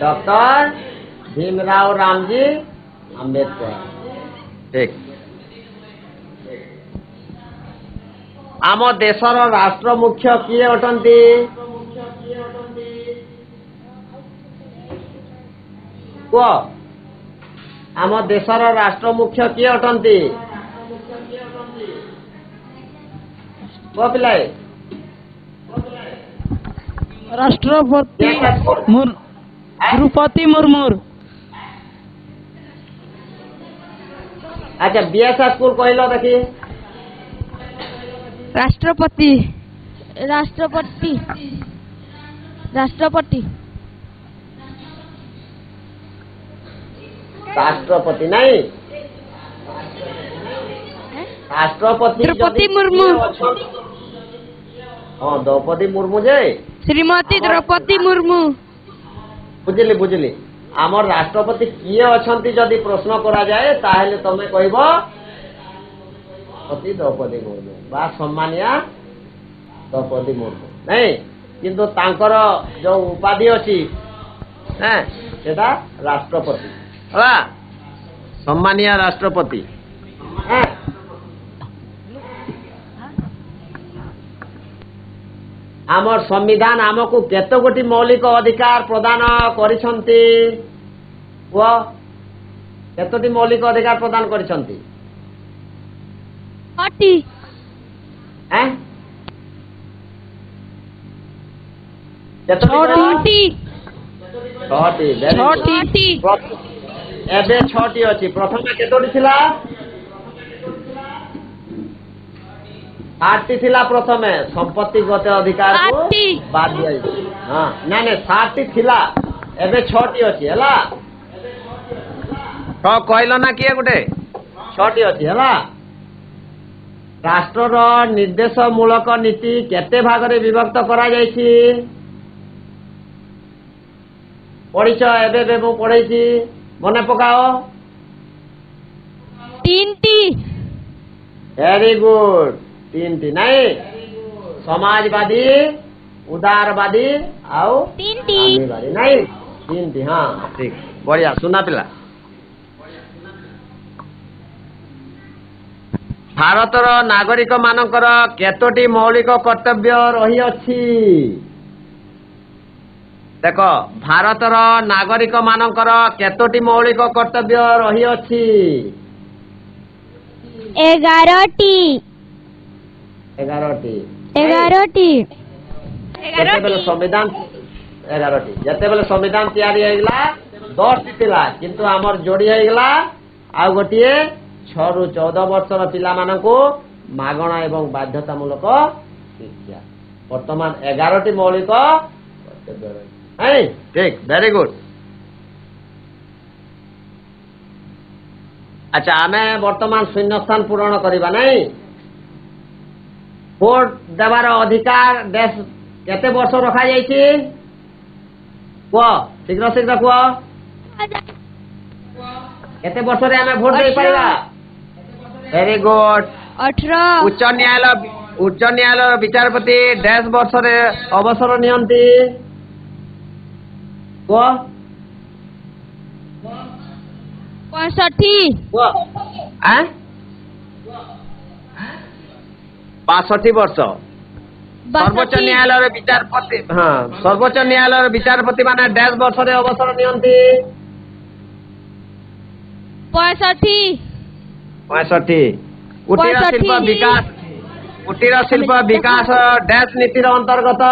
डॉक्टर भीमराव रामजी आंबेडकर। ठीक। आम देशर राष्ट्र मुख्य किए अटंती? कुह, आम देशर राष्ट्र मुख्य किए अटंती? कुह पिलाए। राष्ट्रपति द्रौपदी मुर्मू। अच्छा, बीएसए स्कूल कहलो देखी। राष्ट्रपति राष्ट्रपति नहीं, राष्ट्रपति द्रौपदी मुर्मू। हाँ, द्रौपदी मुर्मू जे श्रीमती द्रौपदी मुर्मू। बुझिली बुझिली। आमर राष्ट्रपति किए अछंती जदि प्रश्न करा जाए ताहेले तमे कहबो द्रौपदी मुर्मू बा सम्मानिया द्रौपदी मुर्मू नहीं, किंतु तांकर जो उपाधि अछि सेटा राष्ट्रपति होला, सम्मानिया राष्ट्रपति। आमर संविधान आमको केते गोटी मौलिक अधिकार प्रदान करिसंती? वो केतोटी मौलिक अधिकार प्रदान करिसंती? 40 ଛଅଟି ଛଅଟି very good. ଛଅଟି ଏବେ 6ଟି ଅଛି ପ୍ରଥମେ କେତୋଟି ଥିଲା 7ଟି ଥିଲା ପ୍ରଥମେ ସମ୍ପତ୍ତିଗତ ଅଧିକାରକୁ 7ଟି ବାଦ ଦିଆଯାଇଛି ହଁ ନାଇଁ 7ଟି ଥିଲା ଏବେ 6ଟି ଅଛି ହେଲା ତ କହିଲ ନା କିଏ ଗୋଟେ 6ଟି ଅଛି ହେଲା ରାଷ୍ଟ୍ରର ନିର୍ଦ୍ଦେଶ ମୂଳକ ନୀତି କେତେ ଭାଗରେ ବିଭକ୍ତ କରାଯାଇଛି ପଢିଛ ଏବେ ମୁଁ ପଢେଇଛି ମନେ ପକାଅ 3ଟି ଭେରି ଗୁଡ 3ଟି ନାଇଁ ସମାଜବାଦୀ ଉଦାରବାଦୀ ଆଉ 3ଟି ଗାନ୍ଧୀବାଦୀ ନାଇଁ 3ଟି ହଁ ଠିକ ବଢିଆ ସୁନା ପିଲା ଭାରତର ନାଗରିକ ମାନଙ୍କର କେତୋଟି ମୌଳିକ କର୍ତ୍ତବ୍ୟ ରହିଅଛି ଦେଖ ଭାରତର ନାଗରିକ ମାନଙ୍କର କେତୋଟି ମୌଳିକ କର୍ତ୍ତବ୍ୟ ରହିଅଛି 11ଟି 11ଟି 11ଟି ଯେତେବେଳେ ସମ୍ବିଧାନ 11ଟି ଯେତେବେଳେ ସମ୍ବିଧାନ ତିଆରି ହେଇଗଲା 10ଟି ଥିଲା କିନ୍ତୁ ଆମର ଯୋଡି ହେଇଗଲା ଆଉ ଗୋଟିଏ 6 ରୁ 14 ବର୍ଷର ପିଲାମାନଙ୍କୁ ମାଗଣା ଏବଂ ବାଧ୍ୟତାମୂଳକ ଶିକ୍ଷା ବର୍ତ୍ତମାନ 11ଟି ମୌଳିକ କର୍ତ୍ତବ୍ୟ ରହିଛି ଠିକ ଭେରି ଗୁଡ ଆଚ୍ଛା ଆମେ ବର୍ତ୍ତମାନ ଶୂନ୍ୟସ୍ଥାନ ପୂରଣ କରିବା ନାଇଁ ଭୋଟ ଦେବାର ଅଧିକାର ଦେଶ କେତେ ବର୍ଷ ରଖାଯାଇଛି କୁହ ଶୀଘ୍ର ଶୀଘ୍ର କୁହ କେତେ ବର୍ଷରେ ଆମେ ଭୋଟ ଦେଇପାରିବା ଭେରି ଗୁଡ 18 ଉଚ୍ଚ ନ୍ୟାୟାଳୟ ବିଚାରପତି ଦେଶ ବର୍ଷରେ ଅବସର ନିଅନ୍ତି କୁହ 65 କୁହ 65 ବର୍ଷ ସର୍ବୋଚ୍ଚ ନ୍ୟାୟାଳୟର ବିଚାରପତି ହଁ ସର୍ବୋଚ୍ଚ ନ୍ୟାୟାଳୟର ବିଚାରପତି ମାନେ ଦେଶ ବର୍ଷରେ ଅବସର ନିଅନ୍ତି 65 କୁଟୀର ଶିଳ୍ପ ବିକାଶ ଦେଶ ନୀତିର ଅନ୍ତର୍ଗତ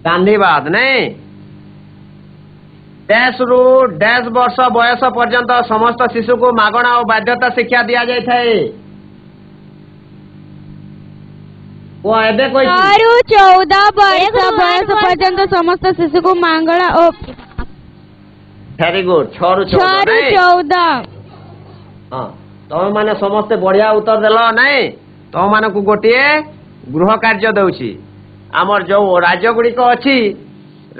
ଗାନ୍ଧୀବାଦ ନାଇଁ ଦେଶରୁ 10 ବର୍ଷ ବୟସ ପର୍ଯ୍ୟନ୍ତ ସମସ୍ତ ଶିଶୁକୁ ମାଗଣା ଓ ବାଧ୍ୟତା ଶିକ୍ଷା ଦିଆଯାଇଥାଏ ଏବେ କହିଛି 6 ରୁ 14 ବର୍ଷ ବୟସ ପର୍ଯ୍ୟନ୍ତ ସମସ୍ତ ଶିଶୁକୁ ମାଗଣା ଓ ଭେରି ଗୁଡ 6 ରୁ 14 ହଁ ତମେ ମାନେ ସମସ୍ତେ ବଢିଆ ଉତ୍ତର ଦେଲ ନାଇଁ ତମ ମାନଙ୍କୁ ଗୋଟିଏ ଗୃହ କାର୍ଯ୍ୟ ଦଉଛି ଆମର ଯୋଉ ରାଜ୍ୟ ଗୁଡିକ ଅଛି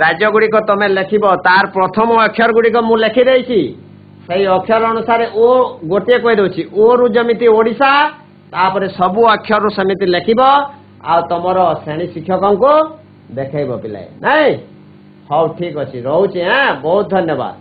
ରାଜ୍ୟ ଗୁଡିକ ତମେ ଲେଖିବ ତାର ପ୍ରଥମ ଅକ୍ଷର ଗୁଡିକ ମୁଁ ଲେଖି ଦେଇଛି ସେଇ ଅକ୍ଷର ଅନୁସାରେ ଓ ଗୋଟିଏ କହିଦଉଛି ଓ ରୁ ଯେମିତି ଓଡିଶା ତାପରେ ସବୁ ଅକ୍ଷରରୁ ସେମିତି ଲେଖିବ ଆଉ ତମର ଶ୍ରେଣୀ ଶିକ୍ଷକଙ୍କୁ ଦେଖେଇବ ପିଲାଏ ନାଇଁ ହଉ ଠିକ ଅଛି ରହୁଛି ବହୁତ ଧନ୍ୟବାଦ